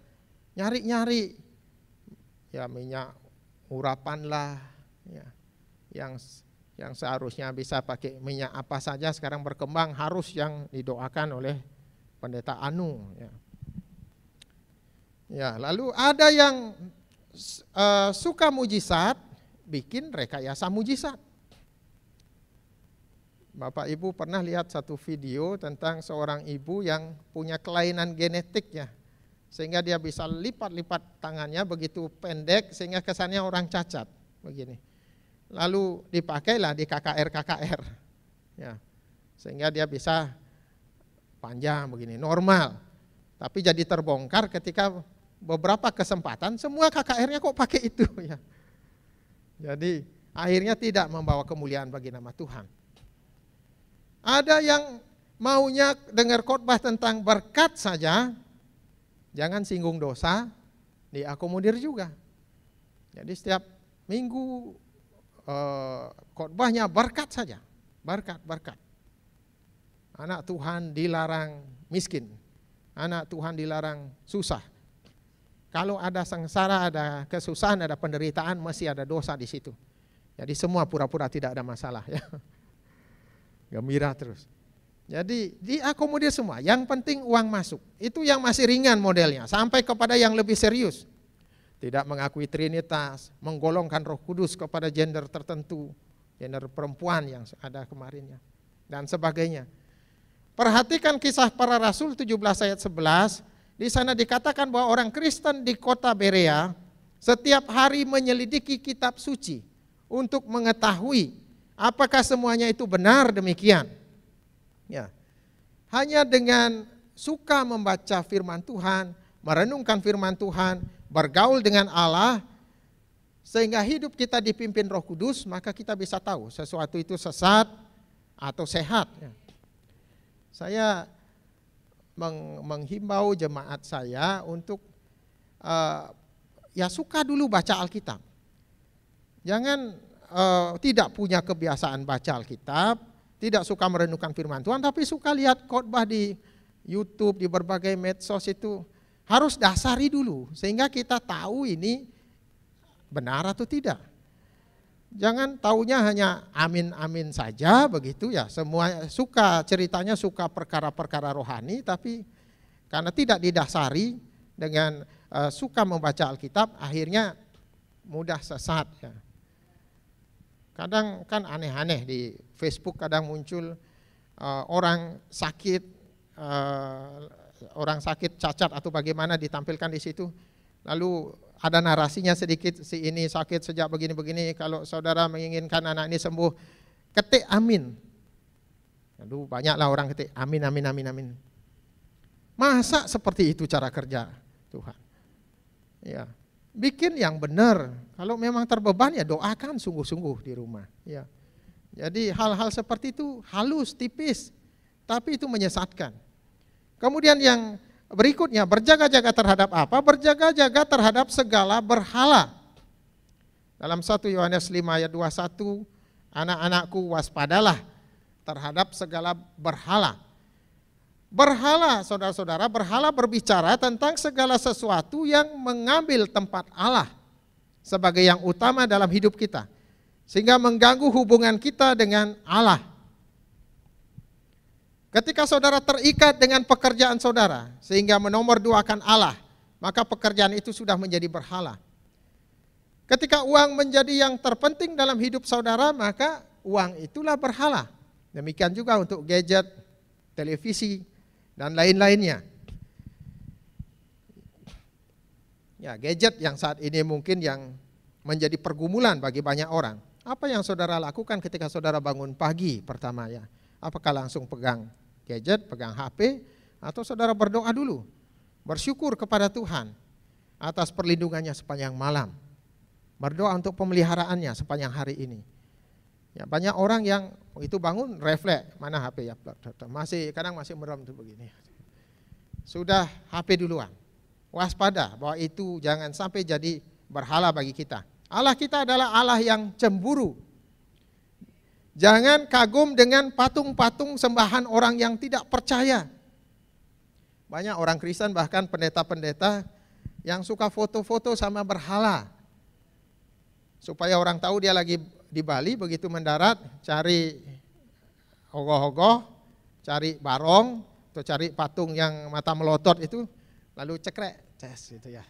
nyari-nyari ya minyak urapan lah ya. Yang seharusnya bisa pakai minyak apa saja sekarang berkembang harus yang didoakan oleh pendeta Anu ya. Ya, lalu ada yang suka mujizat, bikin rekayasa mujizat. Bapak Ibu pernah lihat satu video tentang seorang ibu yang punya kelainan genetik ya. sehingga dia bisa lipat-lipat tangannya begitu pendek sehingga kesannya orang cacat begini. Lalu dipakailah di KKR ya, sehingga dia bisa panjang begini, normal. Tapi jadi terbongkar ketika beberapa kesempatan semua KKR-nya kok pakai itu ya. Jadi akhirnya tidak membawa kemuliaan bagi nama Tuhan. Ada yang maunya dengar khotbah tentang berkat saja, jangan singgung dosa, diakomodir juga. Jadi setiap minggu khotbahnya berkat saja, berkat. Anak Tuhan dilarang miskin, anak Tuhan dilarang susah. Kalau ada sengsara, ada kesusahan, ada penderitaan, masih ada dosa di situ. Jadi semua pura-pura tidak ada masalah ya. Gembira terus. Jadi diakomodir semua, yang penting uang masuk. Itu yang masih ringan modelnya, sampai kepada yang lebih serius. Tidak mengakui Trinitas, menggolongkan Roh Kudus kepada gender tertentu, gender perempuan yang ada kemarinnya, dan sebagainya. Perhatikan Kisah Para Rasul 17 ayat 11, di sana dikatakan bahwa orang Kristen di kota Berea setiap hari menyelidiki kitab suci untuk mengetahui apakah semuanya itu benar demikian. Ya. Hanya dengan suka membaca firman Tuhan, merenungkan firman Tuhan, bergaul dengan Allah, sehingga hidup kita dipimpin Roh Kudus, maka kita bisa tahu sesuatu itu sesat atau sehat. Saya menghimbau jemaat saya untuk ya suka dulu baca Alkitab. Jangan tidak punya kebiasaan baca Alkitab, tidak suka merenungkan firman Tuhan, tapi suka lihat khotbah di YouTube, di berbagai medsos itu. Harus dasari dulu, sehingga kita tahu ini benar atau tidak. Jangan taunya hanya amin-amin saja begitu ya. Semua suka ceritanya, suka perkara-perkara rohani, tapi karena tidak didasari dengan suka membaca Alkitab, akhirnya mudah sesat ya. Kadang kan aneh-aneh di Facebook, kadang muncul orang sakit cacat atau bagaimana ditampilkan di situ. Lalu ada narasinya sedikit, si ini sakit sejak begini-begini, kalau saudara menginginkan anak ini sembuh, ketik amin. Lalu banyaklah orang ketik amin, amin, amin, amin. Masa seperti itu cara kerja Tuhan? Ya, bikin yang benar. Kalau memang terbeban ya doakan sungguh-sungguh di rumah. Ya, jadi hal-hal seperti itu halus, tipis, tapi itu menyesatkan. Kemudian yang berikutnya, berjaga-jaga terhadap apa? Berjaga-jaga terhadap segala berhala. Dalam 1 Yohanes 5 ayat 21, anak-anakku waspadalah terhadap segala berhala. Berhala, saudara-saudara, berhala berbicara tentang segala sesuatu yang mengambil tempat Allah sebagai yang utama dalam hidup kita, sehingga mengganggu hubungan kita dengan Allah. Ketika saudara terikat dengan pekerjaan saudara sehingga menomorduakan Allah, maka pekerjaan itu sudah menjadi berhala. Ketika uang menjadi yang terpenting dalam hidup saudara, maka uang itulah berhala. Demikian juga untuk gadget, televisi, dan lain-lainnya. Ya, gadget yang saat ini mungkin yang menjadi pergumulan bagi banyak orang. Apa yang saudara lakukan ketika saudara bangun pagi pertama ya? Apakah langsung pegang gadget, pegang HP, atau saudara berdoa dulu, bersyukur kepada Tuhan atas perlindungannya sepanjang malam, berdoa untuk pemeliharaannya sepanjang hari ini. Ya, banyak orang yang itu bangun refleks, mana HP ya, kadang masih merem tuh begini. Sudah HP duluan, waspada bahwa itu jangan sampai jadi berhala bagi kita. Allah kita adalah Allah yang cemburu. Jangan kagum dengan patung-patung sembahan orang yang tidak percaya. Banyak orang Kristen, bahkan pendeta-pendeta yang suka foto-foto sama berhala. Supaya orang tahu dia lagi di Bali, begitu mendarat cari ogoh-ogoh, cari barong, atau cari patung yang mata melotot itu, lalu cekrek, gitu ya.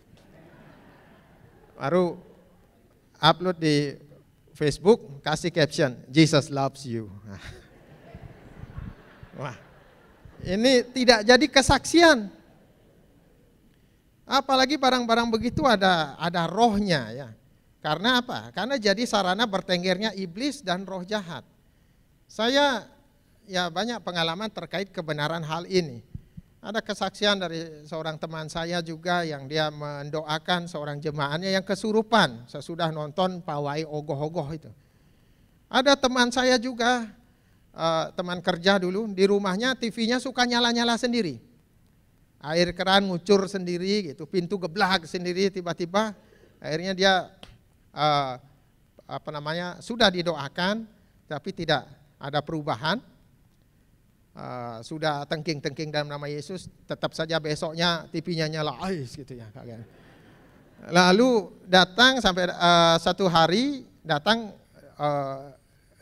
Baru upload di Facebook, kasih caption, Jesus loves you. Wah, ini tidak jadi kesaksian. Apalagi barang-barang begitu ada rohnya ya. Karena apa? Karena jadi sarana bertenggernya iblis dan roh jahat. Saya ya banyak pengalaman terkait kebenaran hal ini. Ada kesaksian dari seorang teman saya juga yang dia mendoakan seorang jemaahnya yang kesurupan sesudah nonton pawai ogoh-ogoh itu. Ada teman saya juga, teman kerja dulu, di rumahnya TV-nya suka nyala-nyala sendiri. Air keran ngucur sendiri gitu, pintu geblak sendiri tiba-tiba. Akhirnya dia sudah didoakan tapi tidak ada perubahan. Sudah tengking-tengking dalam nama Yesus, tetap saja besoknya TV-nya nyala gitu ya. Lalu datang sampai satu hari datang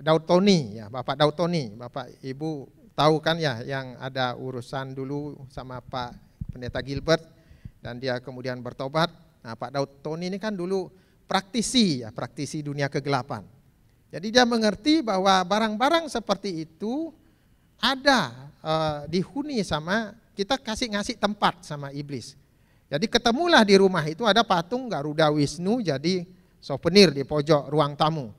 Daud Tony ya, Bapak Daud Tony, Bapak Ibu tahu kan ya yang ada urusan dulu sama Pak Pendeta Gilbert dan dia kemudian bertobat. Nah, Pak Daud Tony ini kan dulu praktisi dunia kegelapan. Jadi dia mengerti bahwa barang-barang seperti itu ada dihuni sama, kita ngasih tempat sama iblis. Jadi ketemulah di rumah itu ada patung Garuda Wisnu jadi souvenir di pojok ruang tamu.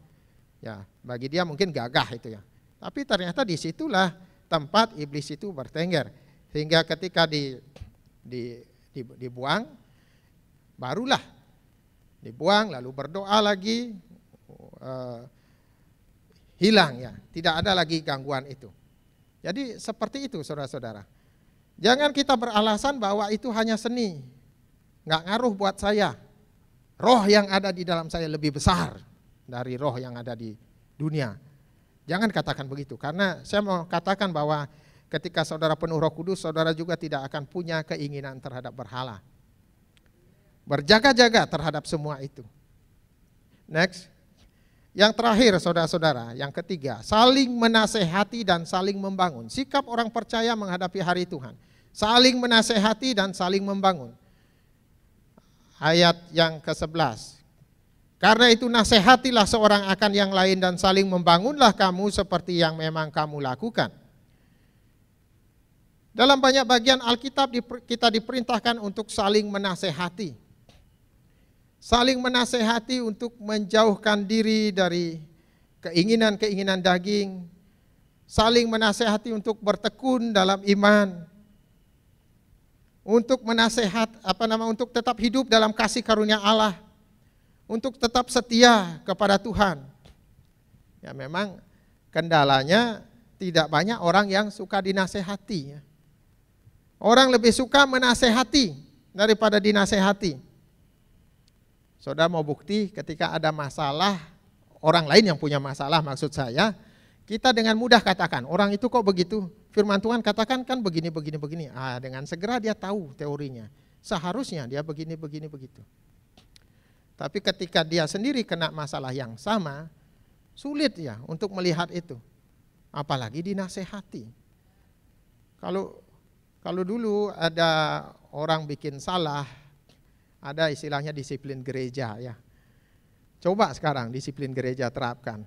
Ya, bagi dia mungkin gagah itu ya. Tapi ternyata disitulah tempat iblis itu bertengger. Sehingga ketika dibuang, barulah dibuang lalu berdoa lagi, hilang ya, tidak ada lagi gangguan itu. Jadi seperti itu saudara-saudara. Jangan kita beralasan bahwa itu hanya seni, nggak ngaruh buat saya. Roh yang ada di dalam saya lebih besar dari roh yang ada di dunia. Jangan katakan begitu, karena saya mau katakan bahwa ketika saudara penuh Roh Kudus, saudara juga tidak akan punya keinginan terhadap berhala. Berjaga-jaga terhadap semua itu. Next. Yang terakhir saudara-saudara, yang ketiga, saling menasehati dan saling membangun. Sikap orang percaya menghadapi hari Tuhan. Saling menasehati dan saling membangun. Ayat yang ke-11. Karena itu nasihatilah seorang akan yang lain dan saling membangunlah kamu seperti yang memang kamu lakukan. Dalam banyak bagian Alkitab kita diperintahkan untuk saling menasehati. Saling menasehati untuk menjauhkan diri dari keinginan-keinginan daging. Saling menasehati untuk bertekun dalam iman. Untuk untuk tetap hidup dalam kasih karunia Allah. Untuk tetap setia kepada Tuhan. Ya memang kendalanya tidak banyak orang yang suka dinasehati. Orang lebih suka menasehati daripada dinasehati. Saudara mau bukti ketika ada masalah, orang lain yang punya masalah maksud saya, kita dengan mudah katakan, orang itu kok begitu, firman Tuhan katakan kan begini. Dengan segera dia tahu teorinya, seharusnya dia begini begitu. Tapi ketika dia sendiri kena masalah yang sama, sulit ya untuk melihat itu. Apalagi dinasehati. Kalau dulu ada orang bikin salah, ada istilahnya disiplin gereja ya. Coba sekarang disiplin gereja terapkan.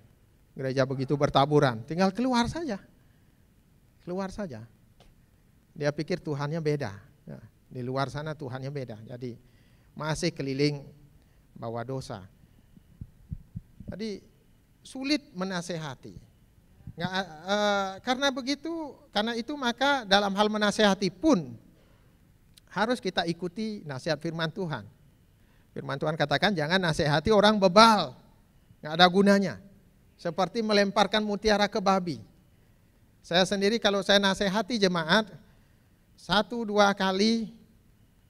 Gereja begitu bertaburan, tinggal keluar saja. Keluar saja. Dia pikir Tuhannya beda. Ya, di luar sana Tuhannya beda. Jadi masih keliling bawa dosa. Jadi sulit menasehati. Karena itu maka dalam hal menasehati pun harus kita ikuti nasihat firman Tuhan. Firman Tuhan katakan jangan nasihati orang bebal, nggak ada gunanya. Seperti melemparkan mutiara ke babi. Saya sendiri kalau saya nasihati jemaat 1-2 kali,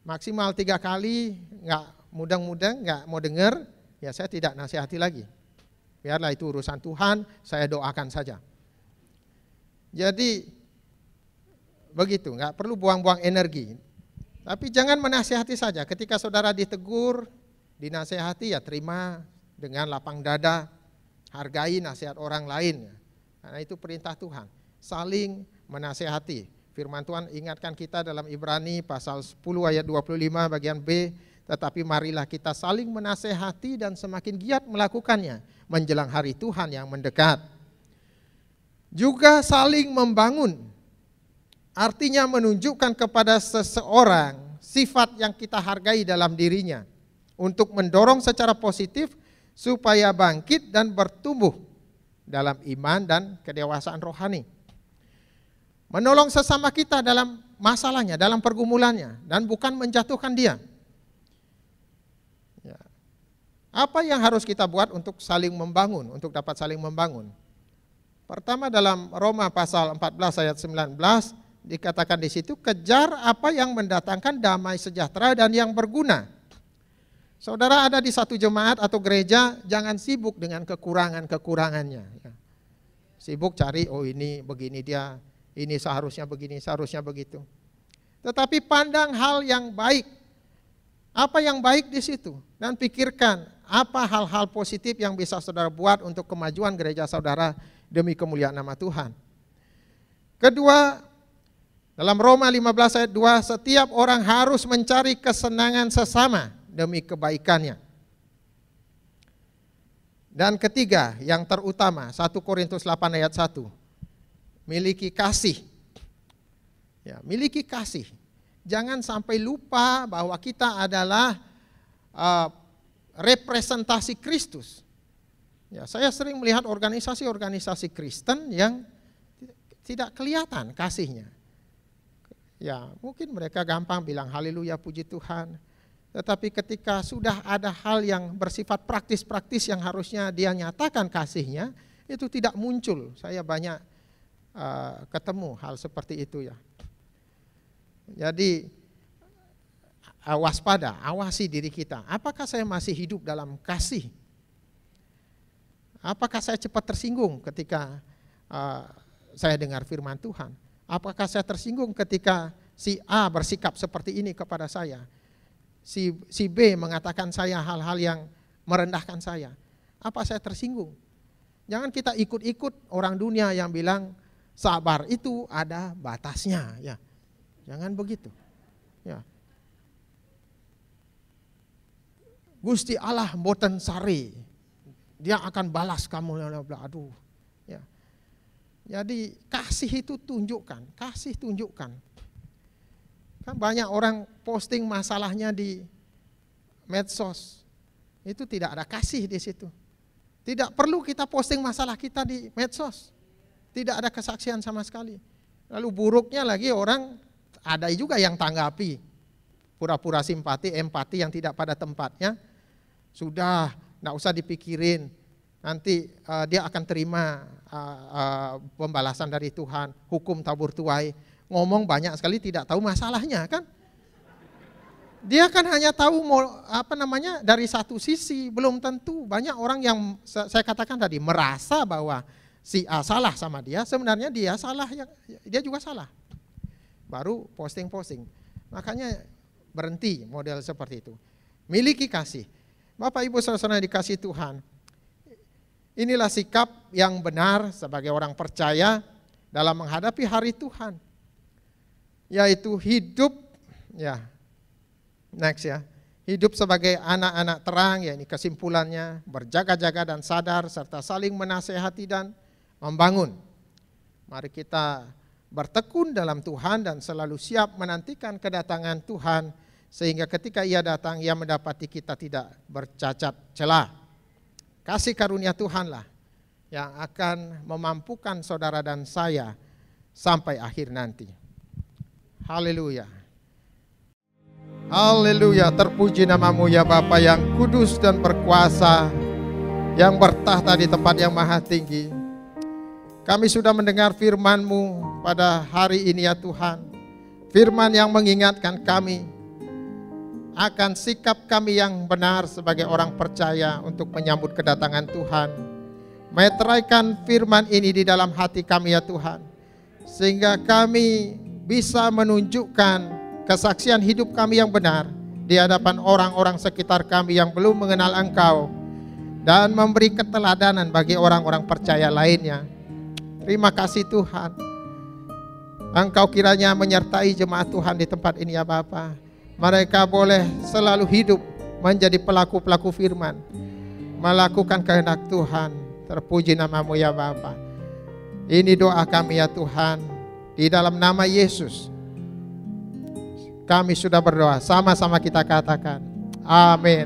maksimal 3 kali, nggak mudeng-mudeng, nggak mau dengar, ya saya tidak nasihati lagi. Biarlah itu urusan Tuhan, saya doakan saja. Jadi begitu, nggak perlu buang-buang energi. Tapi jangan menasihati saja. Ketika saudara ditegur, dinasihati ya terima dengan lapang dada, hargai nasihat orang lain. Karena itu perintah Tuhan. Saling menasihati. Firman Tuhan ingatkan kita dalam Ibrani pasal 10 ayat 25 bagian B, tetapi marilah kita saling menasihati dan semakin giat melakukannya menjelang hari Tuhan yang mendekat. Juga saling membangun. Artinya menunjukkan kepada seseorang sifat yang kita hargai dalam dirinya untuk mendorong secara positif supaya bangkit dan bertumbuh dalam iman dan kedewasaan rohani. Menolong sesama kita dalam masalahnya, dalam pergumulannya, dan bukan menjatuhkan dia. Ya. Apa yang harus kita buat untuk saling membangun, untuk dapat saling membangun? Pertama, dalam Roma pasal 14 ayat 19 dikatakan di situ, kejar apa yang mendatangkan damai sejahtera dan yang berguna. Saudara ada di satu jemaat atau gereja, jangan sibuk dengan kekurangan-kekurangannya. Ya. Sibuk cari, oh ini begini dia, ini seharusnya begini, seharusnya begitu. Tetapi pandang hal yang baik. Apa yang baik di situ? Dan pikirkan apa hal-hal positif yang bisa saudara buat untuk kemajuan gereja saudara demi kemuliaan nama Tuhan. Kedua, dalam Roma 15 ayat 2, setiap orang harus mencari kesenangan sesama demi kebaikannya. Dan ketiga, yang terutama, 1 Korintus 8 ayat 1, miliki kasih. Ya, miliki kasih. Jangan sampai lupa bahwa kita adalah representasi Kristus. Ya, saya sering melihat organisasi-organisasi Kristen yang tidak kelihatan kasihnya. Ya, mungkin mereka gampang bilang haleluya puji Tuhan. Tetapi ketika sudah ada hal yang bersifat praktis-praktis yang harusnya dia nyatakan kasihnya, itu tidak muncul. Saya banyak ketemu hal seperti itu ya. Jadi waspada, awasi diri kita. Apakah saya masih hidup dalam kasih? Apakah saya cepat tersinggung ketika saya dengar firman Tuhan? Apakah saya tersinggung ketika si A bersikap seperti ini kepada saya? Si B mengatakan saya hal-hal yang merendahkan saya. Apa saya tersinggung? Jangan kita ikut-ikut orang dunia yang bilang sabar itu ada batasnya, ya. Jangan begitu. Ya. Gusti Allah mboten sari. Dia akan balas kamu, aduh. Ya. Jadi kasih itu tunjukkan, kasih tunjukkan. Kan banyak orang posting masalahnya di medsos. Itu tidak ada kasih di situ. Tidak perlu kita posting masalah kita di medsos. Tidak ada kesaksian sama sekali. Lalu buruknya lagi orang ada juga yang tanggapi. Pura-pura simpati, empati yang tidak pada tempatnya. Sudah, enggak usah dipikirin. Nanti dia akan terima pembalasan dari Tuhan, hukum tabur tuai. Ngomong banyak sekali tidak tahu masalahnya kan. Dia kan hanya tahu dari satu sisi, belum tentu. Banyak orang yang saya katakan tadi merasa bahwa si A salah sama dia, sebenarnya dia salah, dia juga salah. Baru posting-posting. Makanya berhenti model seperti itu. Miliki kasih. Bapak Ibu saudara-saudara dikasih Tuhan. Inilah sikap yang benar sebagai orang percaya dalam menghadapi hari Tuhan. Yaitu hidup, ya, next ya, hidup sebagai anak-anak terang, ya ini kesimpulannya, berjaga-jaga dan sadar serta saling menasehati dan membangun. Mari kita bertekun dalam Tuhan dan selalu siap menantikan kedatangan Tuhan, sehingga ketika Ia datang, Ia mendapati kita tidak bercacat celah. Kasih karunia Tuhanlah yang akan memampukan saudara dan saya sampai akhir nanti. Haleluya. Haleluya, terpuji namamu ya Bapa yang kudus dan berkuasa, yang bertahta di tempat yang maha tinggi. Kami sudah mendengar firman-Mu pada hari ini ya Tuhan. Firman yang mengingatkan kami akan sikap kami yang benar sebagai orang percaya untuk menyambut kedatangan Tuhan. Meteraikan firman ini di dalam hati kami ya Tuhan, sehingga kami bisa menunjukkan kesaksian hidup kami yang benar di hadapan orang-orang sekitar kami yang belum mengenal Engkau, dan memberi keteladanan bagi orang-orang percaya lainnya. Terima kasih Tuhan. Engkau kiranya menyertai jemaat Tuhan di tempat ini ya Bapa. Mereka boleh selalu hidup menjadi pelaku-pelaku firman, melakukan kehendak Tuhan. Terpuji namamu ya Bapa. Ini doa kami ya Tuhan, di dalam nama Yesus Kami sudah berdoa, sama-sama kita katakan, amin.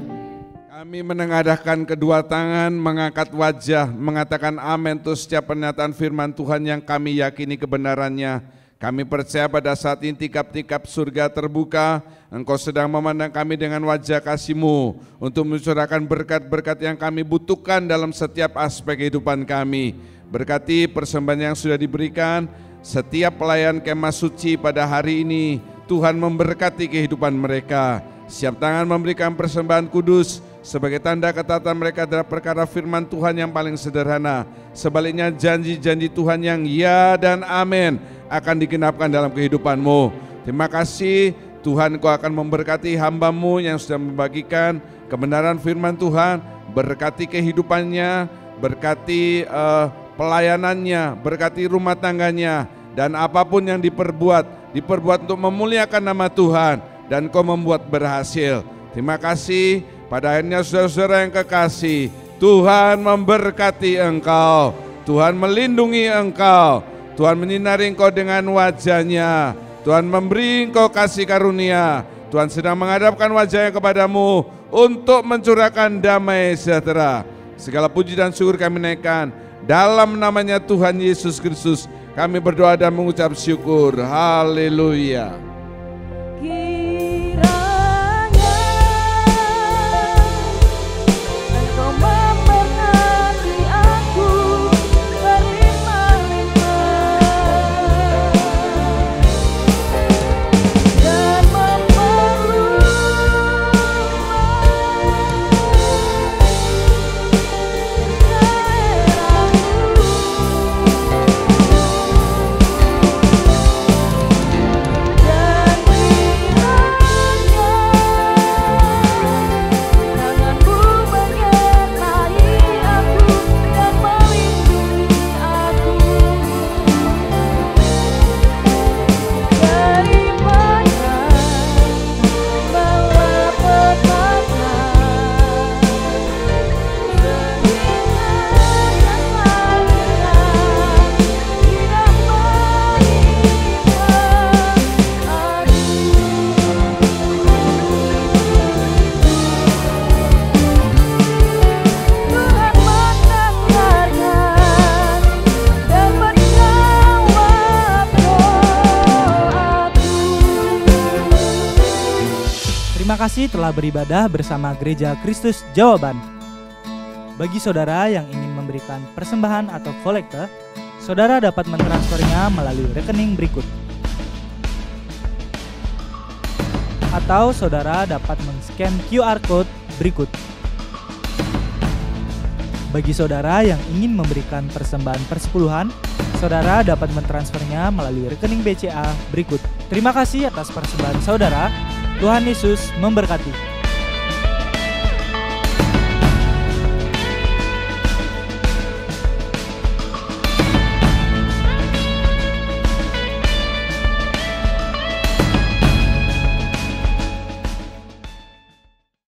Kami menengadahkan kedua tangan, mengangkat wajah, mengatakan amin untuk setiap pernyataan firman Tuhan yang kami yakini kebenarannya. Kami percaya pada saat ini tikap-tikap surga terbuka, Engkau sedang memandang kami dengan wajah kasih-Mu untuk mencurahkan berkat-berkat yang kami butuhkan dalam setiap aspek kehidupan kami. Berkati persembahan yang sudah diberikan, setiap pelayan kemah suci pada hari ini, Tuhan memberkati kehidupan mereka. Siap tangan memberikan persembahan kudus sebagai tanda ketaatan mereka terhadap perkara firman Tuhan yang paling sederhana. Sebaliknya janji-janji Tuhan yang ya dan amin akan digenapkan dalam kehidupanmu. Terima kasih Tuhan, Kau akan memberkati hamba-Mu yang sudah membagikan kebenaran firman Tuhan. Berkati kehidupannya, berkati pelayanannya, berkati rumah tangganya, dan apapun yang diperbuat untuk memuliakan nama Tuhan, dan Kau membuat berhasil. Terima kasih. Pada akhirnya saudara-saudara yang kekasih, Tuhan memberkati engkau, Tuhan melindungi engkau, Tuhan menyinari engkau dengan wajah-Nya, Tuhan memberi engkau kasih karunia, Tuhan sedang menghadapkan wajah-Nya kepadamu untuk mencurahkan damai sejahtera. Segala puji dan syukur kami naikkan dalam namanya Tuhan Yesus Kristus. Kami berdoa dan mengucap syukur. Haleluya. Terima kasih telah beribadah bersama Gereja Kristus Jawaban. Bagi saudara yang ingin memberikan persembahan atau kolekte, saudara dapat mentransfernya melalui rekening berikut. Atau saudara dapat men-scan QR Code berikut. Bagi saudara yang ingin memberikan persembahan persepuluhan, saudara dapat mentransfernya melalui rekening BCA berikut. Terima kasih atas persembahan saudara. Tuhan Yesus memberkati.